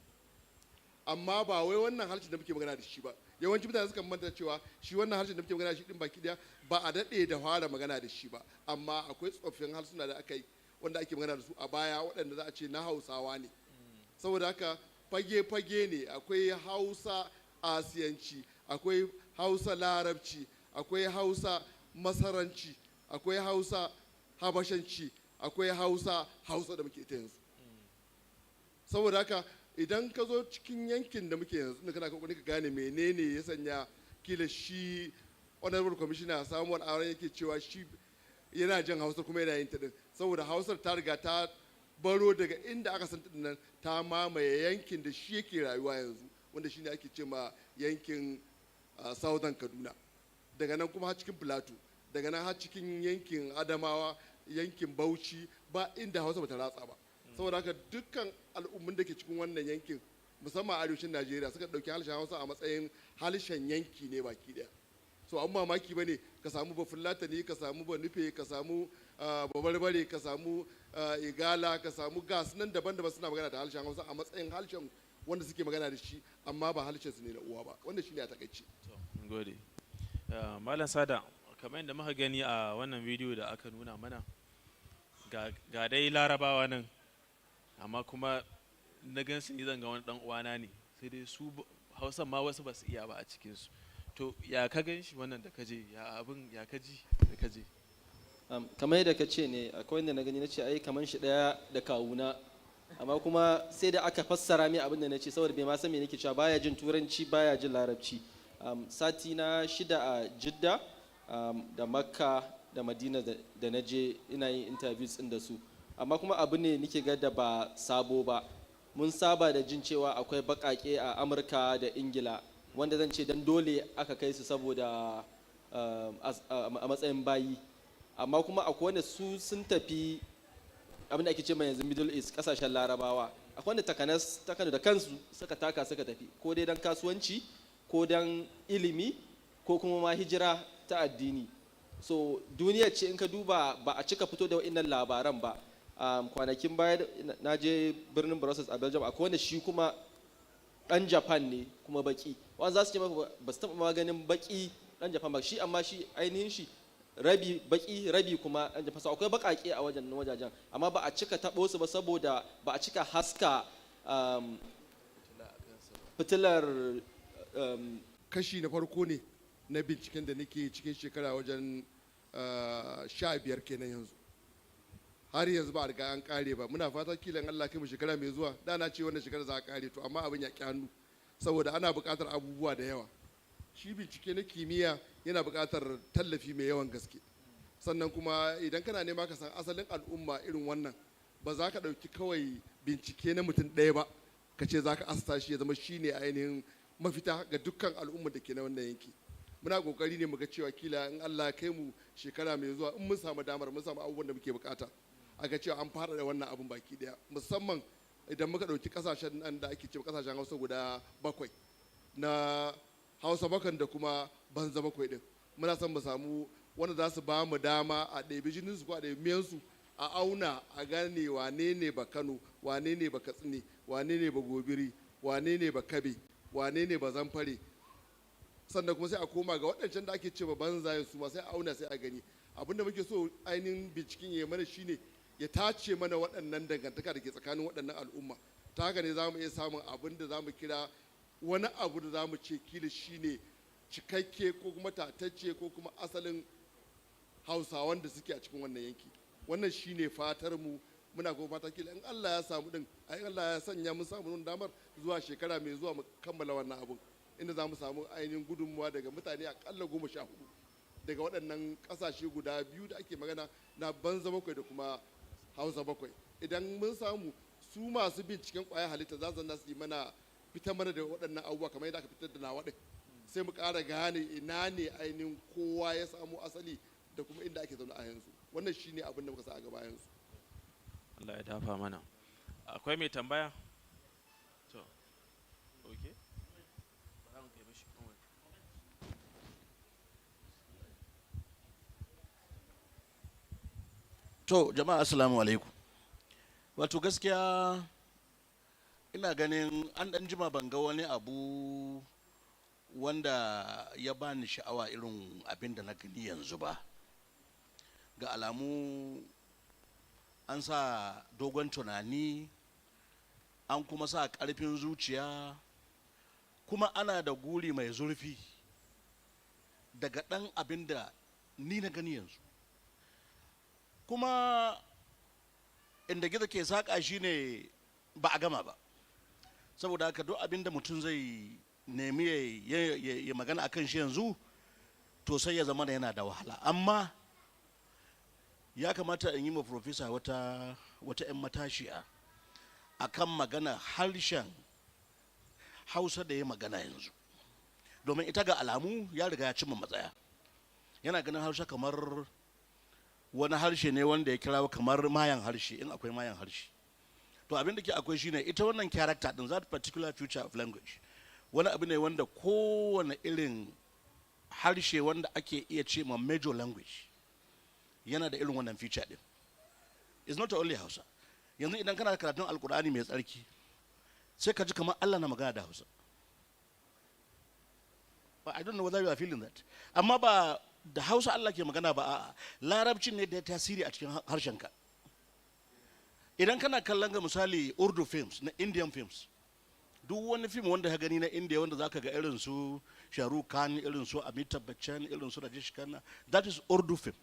Amma ba wai wannan harshen da muke magana da shi ba. Yawanci mutane suka manta cewa shi wannan harshen da muke magana da shi din baki daya ba a daɗe da fara magana da shi ba. Amma akwai tsoffin harsuna da aka yi wanda ake magana da su a baya waɗanda za a ce na Hausawa ne. Saboda haka fage-fage ne, akwai Hausa Asiyanci, akwai Hausa Larabci, akwai Hausa Masaranci, akwai Hausa Habashanci, akwai Hausa da muke ita yanzu. Saboda haka idan ka zo cikin yankin da muke yanzu kana kokari ka gane menene ya sanya kila shi honorable commissioner Samuel Aron yake cewa shi yana jin Hausa kuma yana yin ta din, saboda Hausar ta riga ta baro daga inda aka san nan ta mamaye yankin da shi yake rayuwa yanzu, wanda shine ake ce ma yankin Southern Kaduna, daga nan kuma har cikin Plateau, daga nan har cikin yankin Adamawa, yankin Bauchi, ba inda Hausa bata ratsa ba. Saboda haka dukkan al'ummun da ke cikin wannan yankin musamman arewacin Najeriya suka ɗauki harshen Hausa a matsayin harshen yanki ne baki daya. So an mamaki ba ne ka samu ba Fulatani, ka samu ba Nufe, ka samu ba Barbare, ka samu Igala, ka samu gas nan daban-daban suna magana da harshen Hausa a matsayin harshen wanda suke magana da shi, amma ba harshen su ne na uwa ba. Wanda shi ne a takaice. Gode. Malam Sada, kamar yadda muka gani a wannan bidiyo da aka nuna mana, ga dai Larabawa nan, amma kuma na gan su ni zan ga wani dan uwana ne, sai dai su Hausa ma wasu ba su iya ba a cikin su. To ya ka gan shi wannan da kaje, ya abin ya kaji da kaje? Kamar yadda ka ce ne, akwai wanda na gani na ce ai kamar shi daya da kawuna, amma kuma sai da aka fassara mai abin da na ce saboda bai ma san me nake cewa, baya jin turanci baya jin larabci. Sati na 6 a Jidda da Makka da Madina da na je ina yin interviews din da su, amma kuma abu ne nake ga da ba sabo ba. Mun saba da jin cewa akwai baƙaƙe a Amurka da Ingila, wanda zan ce dan dole aka kai su saboda a matsayin bayi, amma kuma akwai wanda su sun tafi abin da ake ce mai yanzu Middle East, kasashen Larabawa. Akwai wanda takanas da kansu suka taka suka tafi, ko dai dan kasuwanci ko dan ilimi ko kuma ma hijira ta addini. So duniya ce in ka duba ba a cika fito da wa'innan labaran ba. Kwanakin baya na je birnin Brussels a Belgium, akwai wanda shi kuma dan Japan ne kuma baki, wanda za su ce maka ba su taɓa maganin baki dan Japan ba, shi amma shi ainihin shi rabi baki rabi kuma dan Japan. So akwai baƙaƙe a wajajen, amma ba a cika taɓo su ba saboda ba a cika haska fitilar kashi na farko ne na binciken da nake cikin shekara wajen 15 kenan yanzu, har yanzu ba a riga an kare ba. Muna fata kila in Allah kai mu shekara mai zuwa, da na ce wannan shekara za a kare, to amma abin ya ƙi hannu saboda ana buƙatar abubuwa da yawa. Shi bincike na kimiyya yana buƙatar tallafi mai yawan gaske, sannan kuma idan kana nema ka san asalin al'umma irin wannan, ba za ka ɗauki kawai bincike na mutum ɗaya ba ka ce za ka asta shi ya zama shi ne ainihin mafita ga dukkan al'ummar da ke na wannan yanki. Muna kokari ne muga cewa kila in Allah kai mu shekara mai zuwa, in mun samu damar mun samu abubuwan da muke bukata, a ga cewa an fara da wannan abun baki daya, musamman idan muka dauki kasashen nan da ake cewa kasashen Hausa guda 7 na Hausa bakan da kuma banza 7 din. Muna son mu samu wanda za su ba mu dama a ɗebi jinin su ko a ɗebi miyan su, a auna a gane wane ne ba Kano, wane ne ba Katsina, wane ne ba Gobiri, wane ne ba Kabe, wane ne ba Zamfare, sannan kuma sai a koma ga waɗancan da ake cewa banzayen su ma sai a auna sai a gani. Abinda muke so ainihin binciken ya mana shine ya tace mana waɗannan dangantaka da ke tsakanin waɗannan al'umma. Ta haka ne za mu iya samun abin da za mu kira wani abu da za mu ce kila shine cikakke ko kuma tatacce ko kuma asalin Hausawan da suke a cikin wannan yanki. Wannan shine fatar mu. Muna kuma fata kila in Allah ya samu din, ai Allah ya sanya mun samu damar zuwa shekara mai zuwa mu kammala wannan abun, inda za mu samu ainihin gudunmuwa daga mutane akalla 14 daga waɗannan ƙasashe guda 2 da ake magana na banza 7 da kuma Hausa 7. Idan mun samu su masu binciken ƙwayar halitta za su yi mana fitar mana da waɗannan abubuwa kamar yadda aka fitar da nawa ɗin, sai mu ƙara gane ina ne ainihin kowa ya samu asali da kuma inda ake zaune a yanzu. Wannan shine abin da muka sa a gaba yanzu. Allah ya dafa mana. Akwai mai tambaya? To, okay. To jama'a assalamu alaikum. Wato gaskiya ina ganin an dan jima ban ga wani abu wanda ya bani sha'awa irin abin da na gani yanzu ba. Ga alamu an sa dogon tunani, an kuma sa ƙarfin zuciya, kuma ana da guri mai zurfi daga ɗan abin da ni na gani yanzu. Kuma inda gizo ke saƙa shi ne ba a gama ba, saboda haka duk abinda mutum zai nemi ya magana akan shi yanzu to sai ya zama yana da wahala. Amma ya kamata in yi ma profesa wata 'yan matashiya akan magana harshen Hausa da ya magana yanzu, domin ita ga alamu ya riga ya cimma matsaya. Yana ganin Hausa kamar wani harshe ne wanda ya kira kamar mayan harshe, in akwai mayan harshe. To abin da ke akwai shine ita wannan character din, that particular feature of language, wani abu ne wanda kowane irin harshe wanda ake iya ce ma major language yana da irin wannan feature din. It's not only Hausa. Yanzu idan kana karatun Alkur'ani mai tsarki sai ka ji kamar Allah na magana da Hausa. I don't know whether you are feeling that. Amma ba da Hausa Allah ke magana ba, a'a Larabcin ne da ya tasiri a cikin harshenka. Idan kana kallon ga misali Urdu films na Indian films, duk wani film wanda ka gani na India wanda zaka ga irin su Shahrukh Khan, irin su Amitabh Bachchan, irin su Rajesh Khanna, that is Urdu film.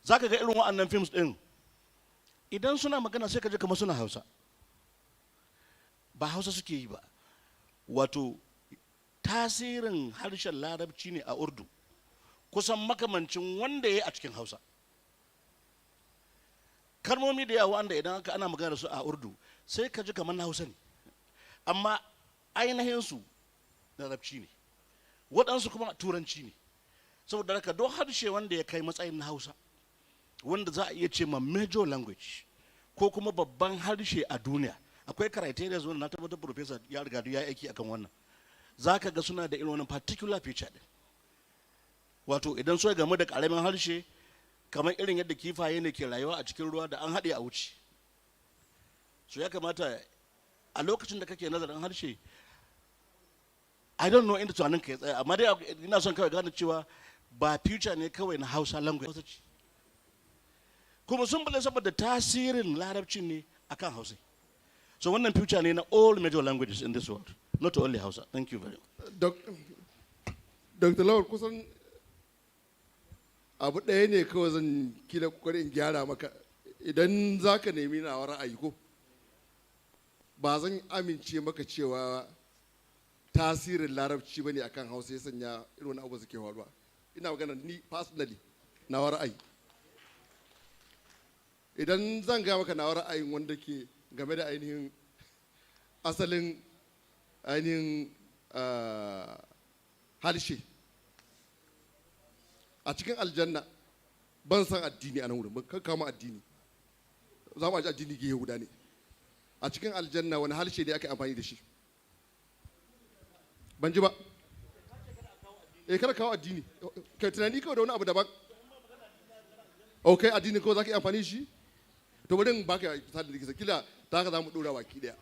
Zaka ga irin wa'annan films din idan suna magana sai ka ji kamar suna Hausa. Ba Hausa suke yi ba. Wato tasirin harshen Larabci ne a Urdu kusan makamancin wanda ya yi a cikin Hausa. Kalmomi da yawa wanda idan ana magana da su a Urdu sai ka ji kamar na Hausa ne, amma ainihinsu Larabci ne, waɗansu kuma Turanci ne. Saboda haka don harshe wanda ya kai matsayin na Hausa, wanda za a iya ce ma major language ko kuma babban harshe a duniya, akwai criteria wanda na tabbatar professor ya riga ya aiki akan wannan. Za ka ga suna da irin wani particular feature din. Wato idan so game da ƙaramin harshe, kamar irin yadda kifaye ne ke rayuwa a cikin ruwa da an haɗe a wuce. So ya kamata a lokacin da kake nazarin harshe, I don't know inda tunanin ka ya tsaya, amma dai ina son kawai gane cewa ba future ne kawai na Hausa language. Kuma sun bale saboda tasirin Larabci ne akan Hausa. So wannan future ne na all major languages in this world, not only Hausa. Thank you very much. Dr. Lawal, kusan abu ɗaya ne kawai zan kila kokarin gyara maka. Idan za ka nemi nawa ra'ayi ko ba zan amince maka cewa tasirin Larabci bane akan Hausa ya sanya irin wani abu suke faruwa. Ina magana ni personally nawa ra'ayi. Idan zan ga maka nawa ra'ayin wanda ke game da ainihin asalin ainihin harshe a cikin aljanna, ban san addini a nan wurin, kan kama addini, za mu aji addini ke guda ne. A cikin aljanna wani harshe ne aka amfani da shi? Ban ji ba. Kada kawo addini, kai tunani kawai da wani abu daban. Ok, addini kawai za ka yi amfani shi? To bari in baka misali da kisa, kila ta haka za mu ɗora baki ɗaya.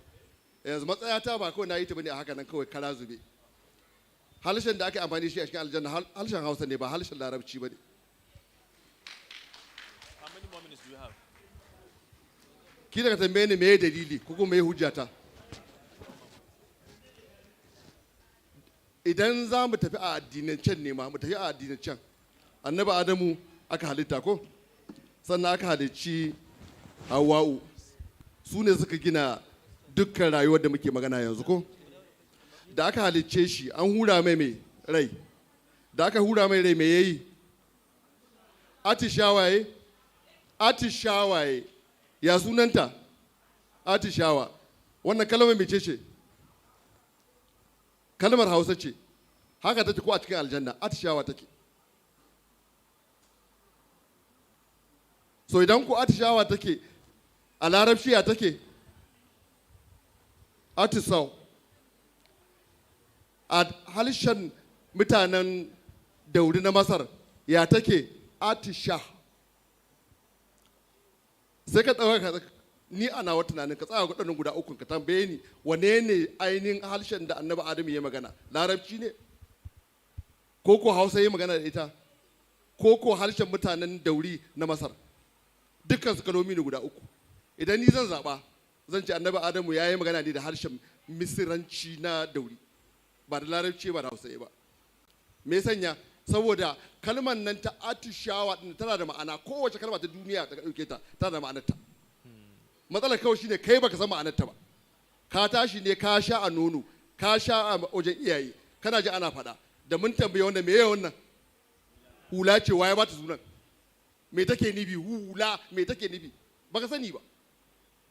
Yanzu matsayata ba kawai na yi ta bane a haka nan kawai kara zube. Harshen da aka yi amfani shi a cikin aljanna harshen Hausa ne, ba harshen Larabci ba ne. How many more minutes do you have? Ki daga tambaye ni meye dalili ko kuma meye hujjata. Idan za mu tafi a addinancen ne ma, mu tafi a addinancen. Annabi Adamu aka halitta ko? Sannan aka halicci Hawwa'u. Su ne suka gina dukkan rayuwar da muke magana yanzu ko? Da aka halicce shi an hura mai rai. Da aka hura mai rai me yayi? Atishawaye? Atishawaye. Ya sunanta? Atishawa. Wannan kalmar mece ce? Kalmar Hausa ce. Haka take ko a cikin aljanna? Atishawa take. So idan ku atishawa take, a Larabci ya take? Atisau. A harshen mutanen Dauri na Masar ya take? Atisha. Sai ka ɗauka ni ana wata tunanin ka tsaya waɗannan guda uku ka tambaye ni wane ne ainihin harshen da Annabi Adamu ya magana? Larabci ne? Ko ko Hausa ya magana da ita? Ko ko harshen mutanen Dauri na Masar? Dukkan su kalmomi ne guda uku. Idan ni zan zaɓa, zan ce Annabi Adamu ya yi magana ne da harshen Misiranci na Dauri, ba da Larabci ba da Hausa ba. Me sanya? Saboda kalmar nan ta atishawa tana da ma'ana, kowace kalma ta duniya ta ɗauke ta tana da ma'anarta. Matsalar kawai shine kai baka san ma'anarta ba. ka tashi ne ka sha a nono, ka sha a wajen iyaye, kana ji ana faɗa, da mun tambaye wanda me wannan hula ce waye ba ta sunan, me take nibi, hula me take nibi, baka sani ba.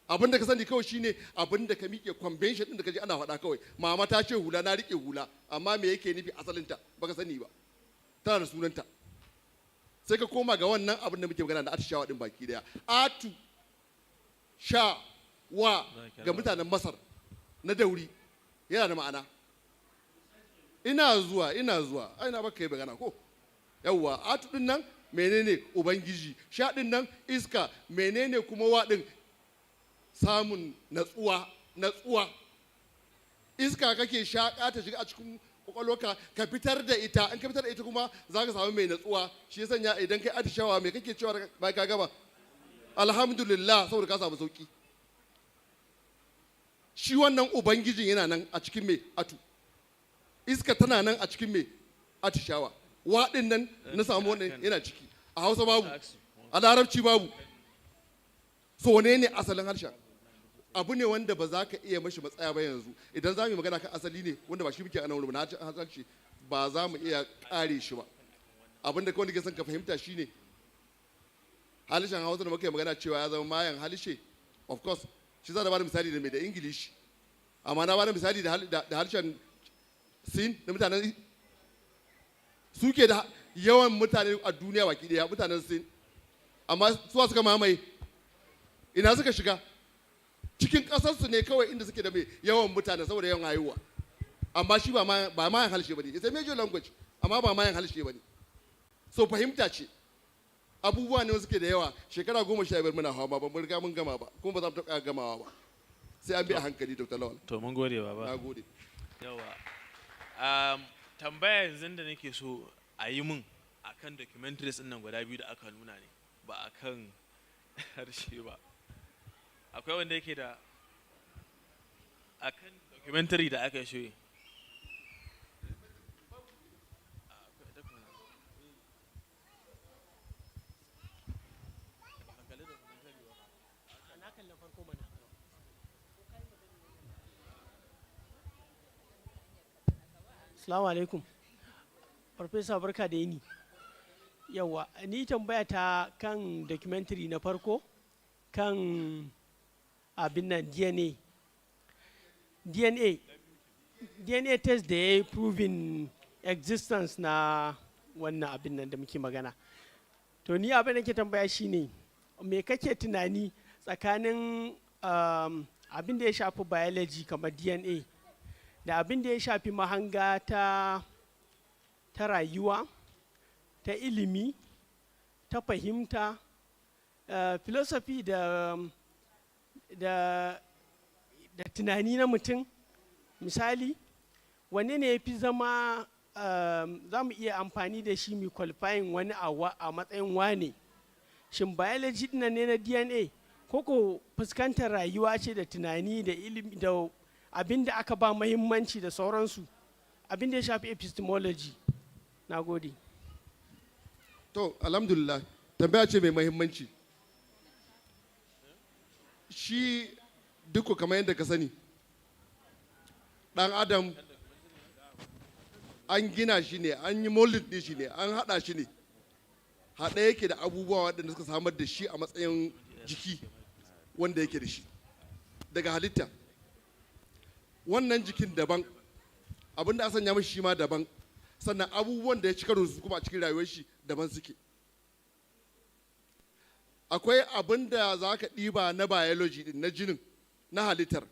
Abin da ka sani kawai shine abin da ka miƙe convention din da ka ji ana faɗa kawai, mama ta ce hula na riƙe hula, amma me yake nufi asalinta baka sani ba, tana da sunanta. Sai ka koma ga wannan abin da muke magana da atishawa din baki daya. Atu sha wa ga mutanen Masar na Dauri yana da ma'ana. Ina zuwa ai na baka yi magana ko yawwa. Atu din nan menene ubangiji, sha din nan iska, menene kuma wa din samun natsuwa. Iska kake shaƙa ta shiga a cikin kwakwalwarka ka fitar da ita, in ka fitar da ita kuma za ka samu mai natsuwa. Shi ya sanya idan kai atishawa mai kake cewa bayan ka gama alhamdulillah, saboda ka samu sauki. Shi wannan ubangijin yana nan a cikin mai atu, iska tana nan a cikin mai atishawa, waɗin nan na samu wannan yana ciki. A Hausa babu, a Larabci babu. So wane ne asalin harshen? Abu ne wanda ba za ka iya mashi matsaya ba yanzu. Idan za mu yi magana kan asali ne wanda ba shi muke anan wurin, na harshe ba za mu iya kare shi ba. Abin da kawai nake son ka fahimta shine harshen Hausa da muka yi magana cewa ya zama mayan harshe, of course shi za da bada misali da mai da English, amma na bada misali da harshen Sin da mutanen suke da yawan mutane a duniya baki daya, mutanen Sin, amma suwa suka mamaye, ina suka shiga cikin ƙasarsu ne kawai inda suke da mai yawan mutane saboda yawan haihuwa. Amma shi ba mayan harshe ba ne, it's a major language amma ba mayan harshe ba ne. So fahimta ce, abubuwa ne suke da yawa. Shekara 15 muna hawa ba mun riga mun gama ba, kuma ba za mu taɓa gamawa ba, sai an bi a hankali. Dr. Lawal, to mun gode baba. Na gode. Yawa tambaya yanzu da nake so a yi min akan documentaries din nan guda biyu da aka nuna ne, ba akan harshe ba. Akwai wanda yake da akan documentary da aka shoye? Assalamu alaikum. Farfesa barka da yini. Yawa, ni tambaya ta kan documentary na farko kan abin nan DNA test da ya yi proving existence na wannan abin nan da muke magana. To ni abin da ke tambaya shine me kake tunani tsakanin abin da ya shafi biology kamar DNA da abin da ya shafi mahanga ta rayuwa, ta ilimi, ta fahimta, philosophy da tunani na mutum. Misali, wanne ne ya fi zama za mu iya amfani da shi mu qualifying wani a matsayin wane? Shin biology ɗin ne na DNA ko fuskantar rayuwa ce da tunani da ilimi da abin da aka ba mahimmanci da sauransu, abin da ya shafi epistemology? Na gode. To alhamdulillah, tambaya ce mai mahimmanci. Shi duka kamar yadda ka sani, ɗan adam an gina shi ne, an yi molded ɗin shi ne, an haɗa shi ne, haɗe yake da abubuwa waɗanda suka samar da shi a matsayin jiki wanda yake da shi daga halitta. Wannan jikin daban, abinda a sanya mashi shi ma daban, sannan abubuwan da ya ci karo su kuma a cikin rayuwar shi daban suke. Akwai abin da za ka ɗiba na biology din, na jinin, na halittar,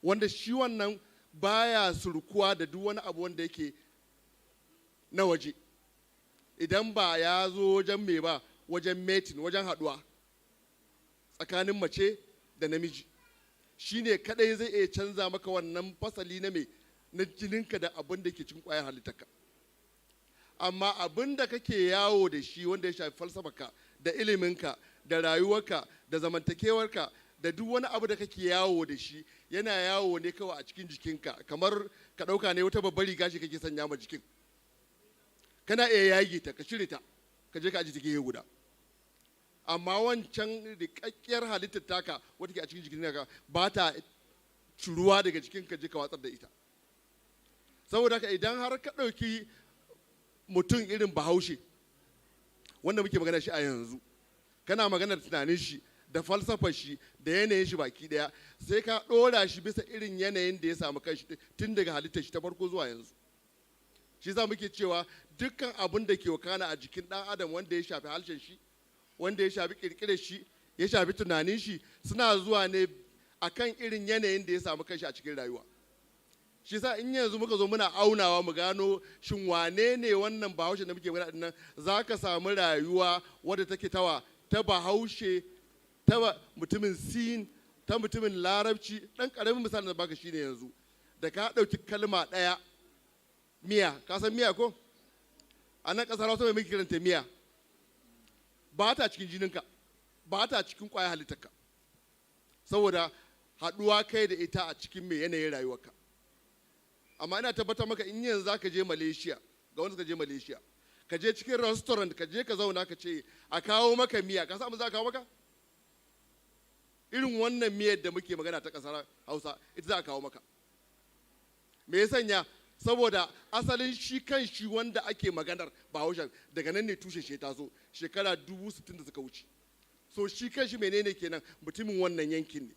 wanda shi wannan baya surkuwa da duk wani abu wanda yake na waje, idan ba ya zo wajen me ba, wajen mating, wajen haɗuwa tsakanin mace da namiji. Shi ne kadai zai iya canza maka wannan fasali na na jininka da abin da ke cikin ƙwayar halittarka. Amma abin da kake yawo da shi wanda ya shafi falsafarka da iliminka da rayuwarka da zamantakewarka da duk wani abu da kake yawo da shi yana yawo ne kawai a cikin jikinka, kamar ka ɗauka ne wata babbar riga ce kake sanya ma jikin, kana iya yage ta, ka cire ta, ka je ka aji take guda. Amma wancan rikakkiyar halittar taka wata ke a cikin jikin ka ba ta ciruwa daga jikin ka je ka watsar da ita. Saboda haka idan har ka ɗauki mutum irin Bahaushe wanda muke magana shi a yanzu, kana maganar tunanin shi da falsafar shi da yanayin shi baki daya, sai ka ɗora shi bisa irin yanayin da ya samu kanshi tun daga halittar shi ta farko zuwa yanzu. Shi za muke cewa dukkan abin da ke wakana a jikin ɗan adam wanda ya shafi harshen shi, wanda ya shafi ƙirƙirar shi, ya shafi tunanin shi, suna zuwa ne akan irin yanayin da ya samu kanshi a cikin rayuwa. Shi sa in yanzu muka zo muna aunawa mu gano shin wane ne wannan Bahaushe da muke magana dinnan, za ka samu rayuwa wadda take ta Bahaushe, ta mutumin Sin, ta mutumin Larabci. Ɗan ƙaramin misalin da baka shine yanzu da ka ɗauki kalma ɗaya, miya, ka san miya ko? A nan ƙasar Hausa mai muke kiranta miya, ba ta cikin jininka, ba ta cikin ƙwayar halittarka, saboda haɗuwa kai da ita a cikin mai yanayin rayuwarka. Amma ina tabbatar maka in yanzu za ka je Malaysia, ga wanda suka je Malaysia, ka je cikin restaurant, ka je ka zauna ka ce a kawo maka miya, ka samu za a kawo maka? Irin wannan miyar da muke magana ta ƙasar Hausa ita za a kawo maka. Me ya sanya? Saboda asalin shi kan shi wanda ake maganar Bahaushen daga nan ne tushen shi ta zo shekara 60 da suka wuce. So shi kan shi menene kenan? Mutumin wannan yankin ne.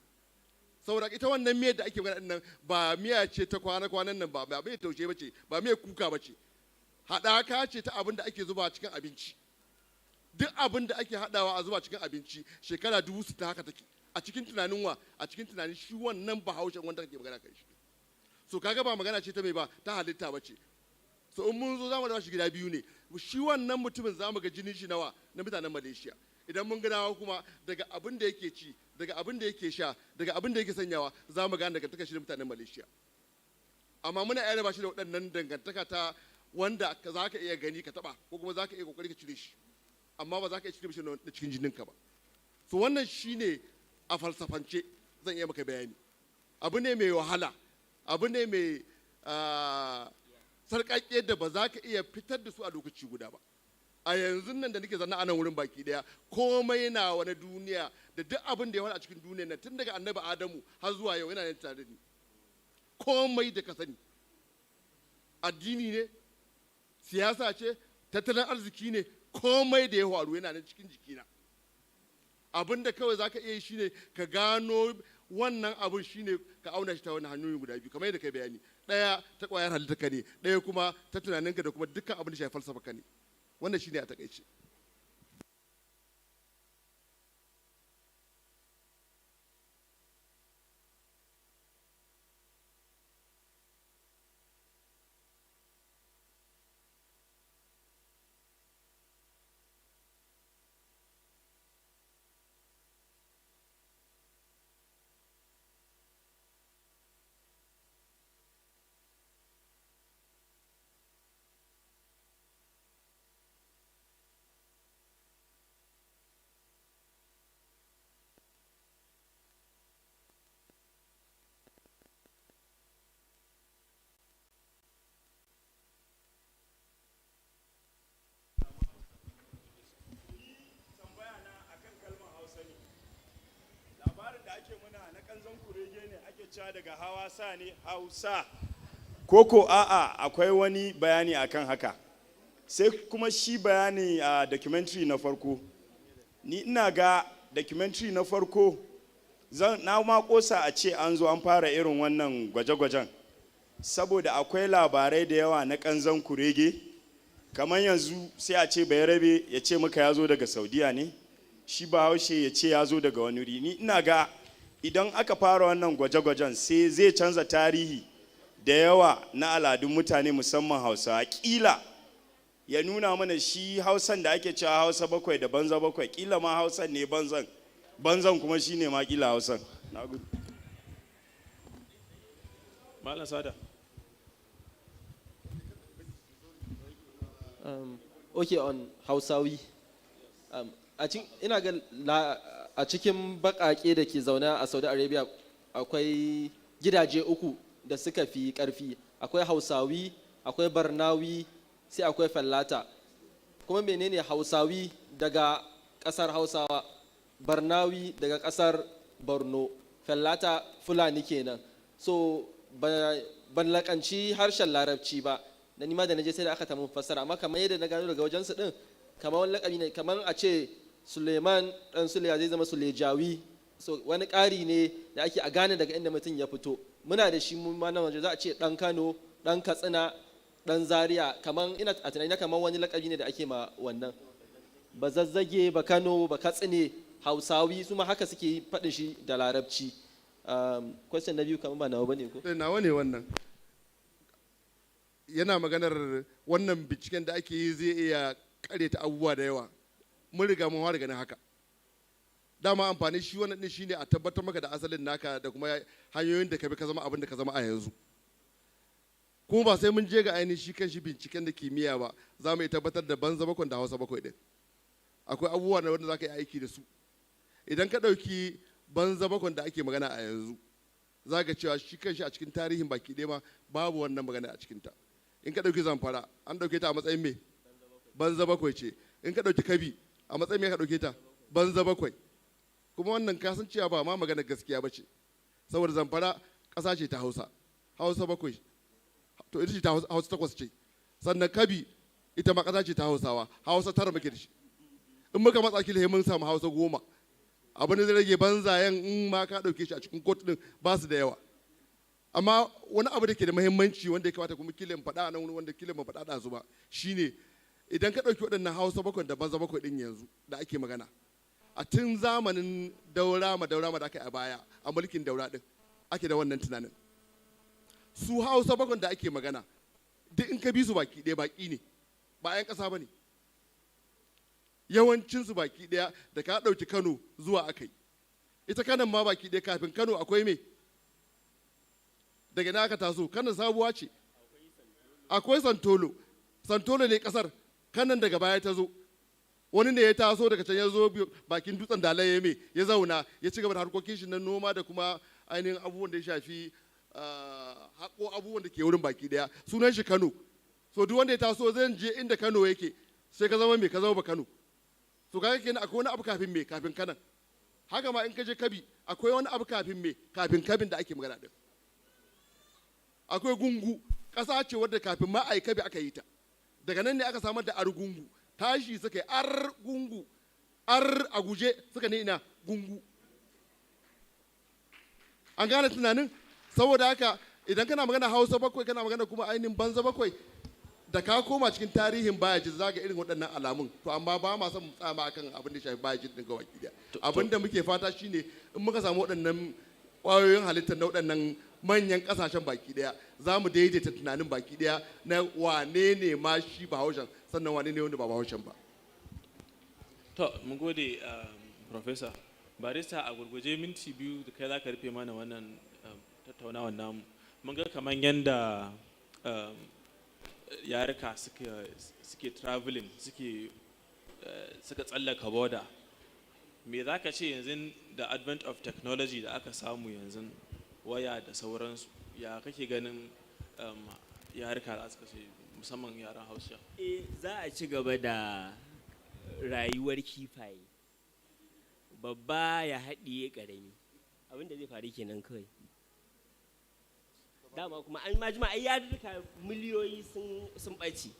Saboda ita wannan miyar da ake magana nan ba miya ce ta kwana-kwanan nan ba mai taushe ba ce, ba miyar kuka ba ce. Haɗaka ce ta abin da ake zuba cikin abinci. Duk abin da ake haɗawa a zuba cikin abinci shekara 60 haka take. A cikin tunanin wa? A cikin tunanin shi wannan Bahaushen wanda kake magana kai shi. So kaga ba magana ce ta mai ba, ta halitta ba ce. So in mun zo za mu da shi gida biyu ne. Shi wannan mutumin za mu ga jinin shi nawa na mutanen Malaysia. Idan mun ganawa kuma daga abin da yake ci, daga abin da yake sha, daga abin da yake sanyawa, za mu gane dangantaka shi da mutanen Malaysia. Amma muna iya raba shi da waɗannan dangantaka ta wanda za ka iya gani ka taɓa, ko kuma za ka iya kokari ka cire shi, amma ba za ka iya cire shi na cikin jininka ba. So wannan shi ne a falsafance zan iya maka bayani. Abu ne mai wahala, abu ne mai sarƙaƙƙiyar da ba za ka iya fitar da su a lokaci guda ba. A yanzu nan da nake zanna a nan wurin baki daya, komai na wani duniya da duk abin da ya wani a cikin duniya nan tun daga annabi Adamu har zuwa yau yana nan tare da ni. Komai da ka sani, addini ne, siyasa ce, tattalin arziki ne, komai da ya faru yana nan cikin jikina. Abin da kawai za ka iya yi shine ka gano wannan abin shine ka auna shi ta wani hanyoyi guda biyu kamar yadda kai bayani. Ɗaya ta ƙwayar halittarka ne, ɗaya kuma ta tunaninka da kuma dukkan abin da shi falsafa ka ne. Wannan shine a takaice. Daga HAUSA ne, HAUSA, koko a'a akwai wani bayani akan haka. Sai kuma shi bayani a documentary na farko, ni ina ga documentary na farko na ma kosa a ce an zo an fara irin wannan gwaje-gwajen, saboda akwai labarai da yawa na kanzon kurege, kamar yanzu sai a ce bayarabe ya ce maka ya zo daga Saudiya ne, shi Bahaushe ya ce ya zo daga wani wuri. Ni ina ga idan aka fara wannan gwaje-gwajen sai zai canza tarihi da yawa na aladun mutane musamman Hausawa. Kila ya nuna mana shi Hausan da ake cewa Hausa bakwai da banza bakwai, kila ma Hausan ne banzan kuma shi ne ma kila Hausan. Na gudu. Malam Sada. Okay, on Hausawi. Ina ga a cikin baƙaƙe da ke zaune a Saudi Arabia akwai gidaje uku da suka fi ƙarfi. Akwai Hausawi, akwai Barnawi, sai akwai Fallata. Kuma menene Hausawi daga ƙasar Hausawa, Barnawi daga ƙasar Borno, Fallata Fulani kenan. so ban lakanci harshen larabci ba da nima da naje sai da aka ta mun fassara, amma kamar yadda na gano daga wajen su din kamar wani lakabi ne, kamar a ce Suleiman dan Suleya zai zama Sulejawi, so wani ƙari ne da ake a gane daga inda mutum ya fito. Muna da shi mun ma nan waje za a ce dan Kano, dan Katsina, dan Zaria, kamar ina a tunani kamar wani lakabi ne da ake ma wannan. Ba Zazzage, ba Kano, ba Katsine, Hausawi su ma haka suke faɗin shi da larabci. Question na biyu kamar ba nawa bane ko? Nawa ne wannan. Yana maganar wannan binciken da ake yi zai iya karyata abubuwa da yawa. Mun riga mun fara ganin haka. Dama amfani shi wannan din shine a tabbatar maka da asalin naka da kuma hanyoyin da ka bi ka zama abin da ka zama a yanzu. Kuma ba sai mun je ga ainihin shi kan shi binciken da kimiyya ba, za mu iya tabbatar da banza bakwai da Hausa bakwai din. Akwai abubuwa da wanda za ka yi aiki da su. Idan ka ɗauki banza bakwai da ake magana a yanzu, za ka cewa shi kan shi a cikin tarihin baki ɗaya ma babu wannan magana a cikinta. In ka ɗauki Zamfara, an ɗauke ta a matsayin me? Banza bakwai ce. In ka ɗauki Kabi, a matsayin me ka ɗauke ta? Banza bakwai. Kuma wannan kasan cewa ba ma magana gaskiya ba ce. Saboda Zamfara ƙasa ce ta Hausa. Hausa bakwai. To ita ce ta Hausa takwas ce. Sannan Kabi ita ma ƙasa ce ta Hausawa. Hausa tara muke da shi. In muka matsa kila mun samu Hausa 10. Abin da zai rage banzayen in ma ka ɗauke shi a cikin kotu ɗin ba su da yawa. Amma wani abu da ke da muhimmanci wanda ya kamata kuma kila in faɗa nan wanda kila mu faɗa ɗazu ba shine idan ka ɗauki waɗannan Hausa bakwai da banza bakwai ɗin yanzu da ake magana a tun zamanin daura ma da aka yi a baya a mulkin daura ɗin ake da wannan tunanin. Su Hausa bakwai da ake magana duk in ka bi su baki ɗaya baki ne ba 'yan ƙasa ba ne. Yawancinsu baki ɗaya da ka ɗauki Kano zuwa aka yi. Ita Kanon ma baki ɗaya kafin Kano akwai me? Daga na aka taso, Kanon sabuwa ce. Akwai Santolo. Santolo ne ƙasar, Kanon daga baya ta zo. Wani ne ya taso daga can ya zo bakin dutsen Dala ya me ya zauna ya ci gaba da harkokin shi na noma da kuma ainihin abubuwan da ya shafi haƙo abubuwan da ke wurin baki ɗaya. Sunan shi Kano. So duk wanda ya taso zan je inda Kano yake sai ka zama me ka zama ba Kano. So kaga kenan akwai wani abu kafin me kafin Kanan. Haka ma in ka je Kabi akwai wani abu kafin me kafin Kabin da ake magana din. Akwai Gungu, ƙasa ce wadda kafin ma a yi Kabi aka yi ta. Daga nan ne aka samar da Argungu. Tashi suka yi Argungu, a guje suka ne ina Gungu. An gane tunanin? Saboda haka idan kana magana Hausa bakwai kana magana kuma ainihin banza bakwai da ka koma cikin tarihin bayaji za ga irin waɗannan alamun, to amma ba ma son mu tsama akan abin da shafi bayaji din ga baki daya. Abin da muke fata shine in muka samu waɗannan ƙwayoyin halittar na waɗannan manyan ƙasashen baki daya za mu daidaita tunanin baki daya na wane ne ma shi Bahaushen sannan wane ne wanda ba Bahaushen ba. To mun gode Professor. Barista a gurguje minti biyu da kai za ka rufe mana wannan tattaunawar namu. Mun ga kamar yanda yarika suke traveling suka tsallaka border. Me za ka ce yanzu da advent of technology da aka samu yanzu waya da sauransu, ya kake ganin yarika za su kashe musamman yaran Hausa? Za a ci gaba da rayuwar kifaye, babba ya haɗiye ƙarami, abinda zai faru kenan kawai. Dama kuma an majima ai yarurruka miliyoyi sun ɓaci,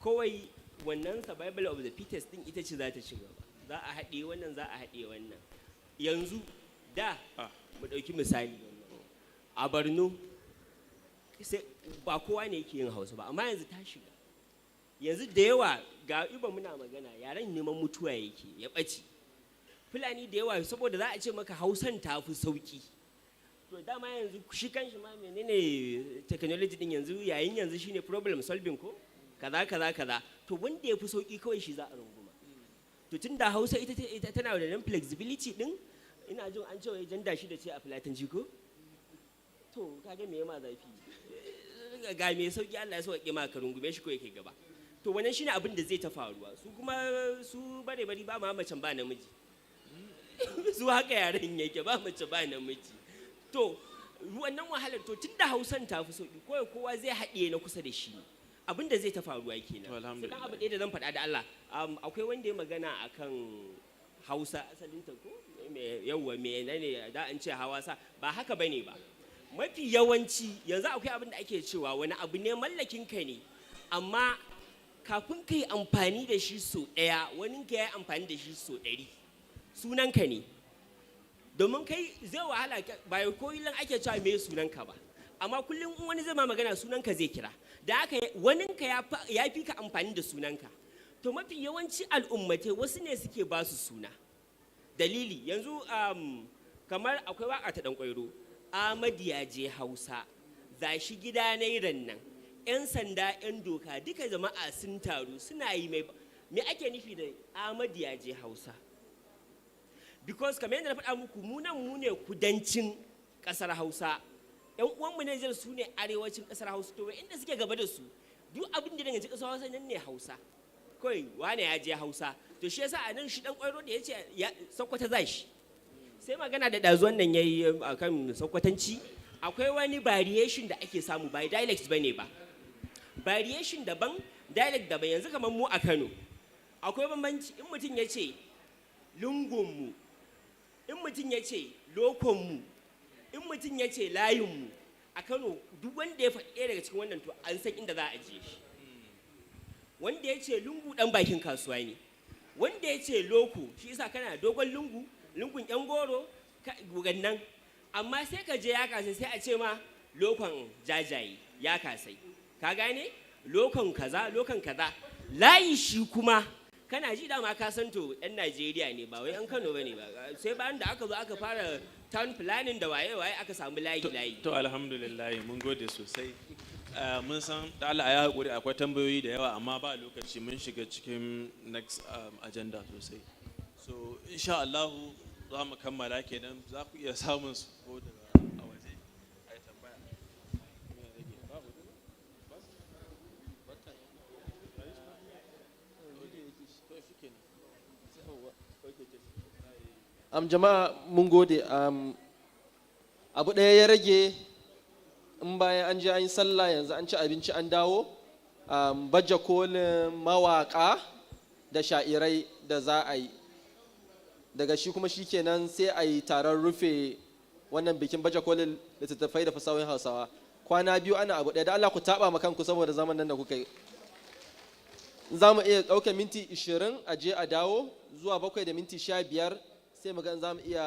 kawai wannan survival of the fittest din ita ce za ta ci gaba. Za a haɗe wannan, za a haɗe wannan. Yanzu da mu ɗauki misali a Borno ba kowa ne yake yin Hausa ba, amma yanzu ta shiga. Yanzu da yawa ga iba muna magana yaren neman mutuwa yake ya ɓace. Fulani da yawa saboda za a ce maka Hausan ta fi sauki. To dama yanzu shi kanshi ma menene technology din yanzu yayin yanzu shine problem solving ko kaza. To wanda ya fi sauki kawai shi za a runguma. To tunda Hausa ita tana da nan flexibility din, ina jin an cewa janda shi da ce a Fulatanci ko? To kaga me ma zafi. Ga me sauki Allah ya sauke ma ka rungume shi ko yake gaba. To wannan shine abin da zai ta faruwa. Su kuma su bare ba ma macen ba namiji. Su haka yaren yake ba mace ba namiji. To wannan wahalar to tunda Hausan ta fi sauki kowa zai haɗiye na kusa da shi. Abin da zai ta faruwa kenan. Sai abu ɗaya da zan faɗa da Allah, akwai wanda ya magana akan Hausa asalin ta ko yawa menene da an ce Hausa ba haka bane ba. mafi yawanci yanzu akwai abin da ake cewa wani abu ne mallakin ka ne, amma kafin ka yi amfani da shi so ɗaya wani ka yi amfani da shi so 100 sunanka ne. Domin kai zai wahala ba kullum ake cewa me sunanka ba, amma kullum in wani zai ma magana sunanka zai kira, da haka waninka ya fi ka amfani da sunanka. To mafi yawanci al'ummatai wasu ne suke ba su suna. Dalili yanzu kamar akwai waka ta dan kwairo, Ahmadu ya je Hausa, za shi gida na iran nan, 'yan sanda 'yan doka duka jama'a sun taru suna yi mai, me ake nufi da Ahmadu ya je Hausa? Because kamar yadda na faɗa muku mu ne kudancin ƙasar Hausa, 'yan uwanmu ne su ne arewacin ƙasar Hausa, to inda suke gaba da su duk abin da danganci ƙasar Hausa nan ne Hausa. Kawai wane ya je Hausa, to shi yasa a nan shi dan kwairo da ya ce Sokoto za shi, sai magana da ɗazuwan nan ya yi a kan Sokotanci. Akwai wani variation da ake samu, ba dialect ba ne ba, variation daban dialect daban. Yanzu kamar mu a Kano akwai bambanci, in mutum ya ce lungunmu, in mutum ya ce lokonmu, in mutum ya ce layinmu, a Kano duk wanda ya faɗi ɗaya daga cikin wannan to an san inda za a je shi. Wanda ya ce lungu ɗan bakin kasuwa ne, wanda ya ce loko shi yasa kana dogon lungu, lungun yan goro nan, amma sai ka je ya kasai sai a ce ma lokon jajaye ya kasai, ka gane, lokon kaza lokon kaza. Layi shi kuma kana ji dama ka san to yan Najeriya ne ba wai yan Kano bane ba, sai bayan da aka zo aka fara town planning da waye aka samu layi. To alhamdulillah mun gode sosai. Mun san da Allah ya haƙuri akwai tambayoyi da yawa amma ba lokaci, mun shiga cikin next agenda sosai. So insha Allah za mu kammala kenan, za ku iya samun su ko daga a waje a yi tambaya. Jama'a mun gode. Abu ɗaya ya rage, in bayan an je an yi sallah yanzu an ci abinci an dawo, baje kolin mawaƙa da sha'irai da za a yi, daga shi kuma shi kenan sai a yi taron rufe wannan bikin baje kolin littattafai da fasahohin Hausawa. Kwana biyu ana abu ɗaya, da Allah ku taɓa ma kanku saboda zaman nan da kuka yi. Za mu iya ɗaukar minti 20 a je a dawo zuwa 7 da minti 15, sai mu ga za mu iya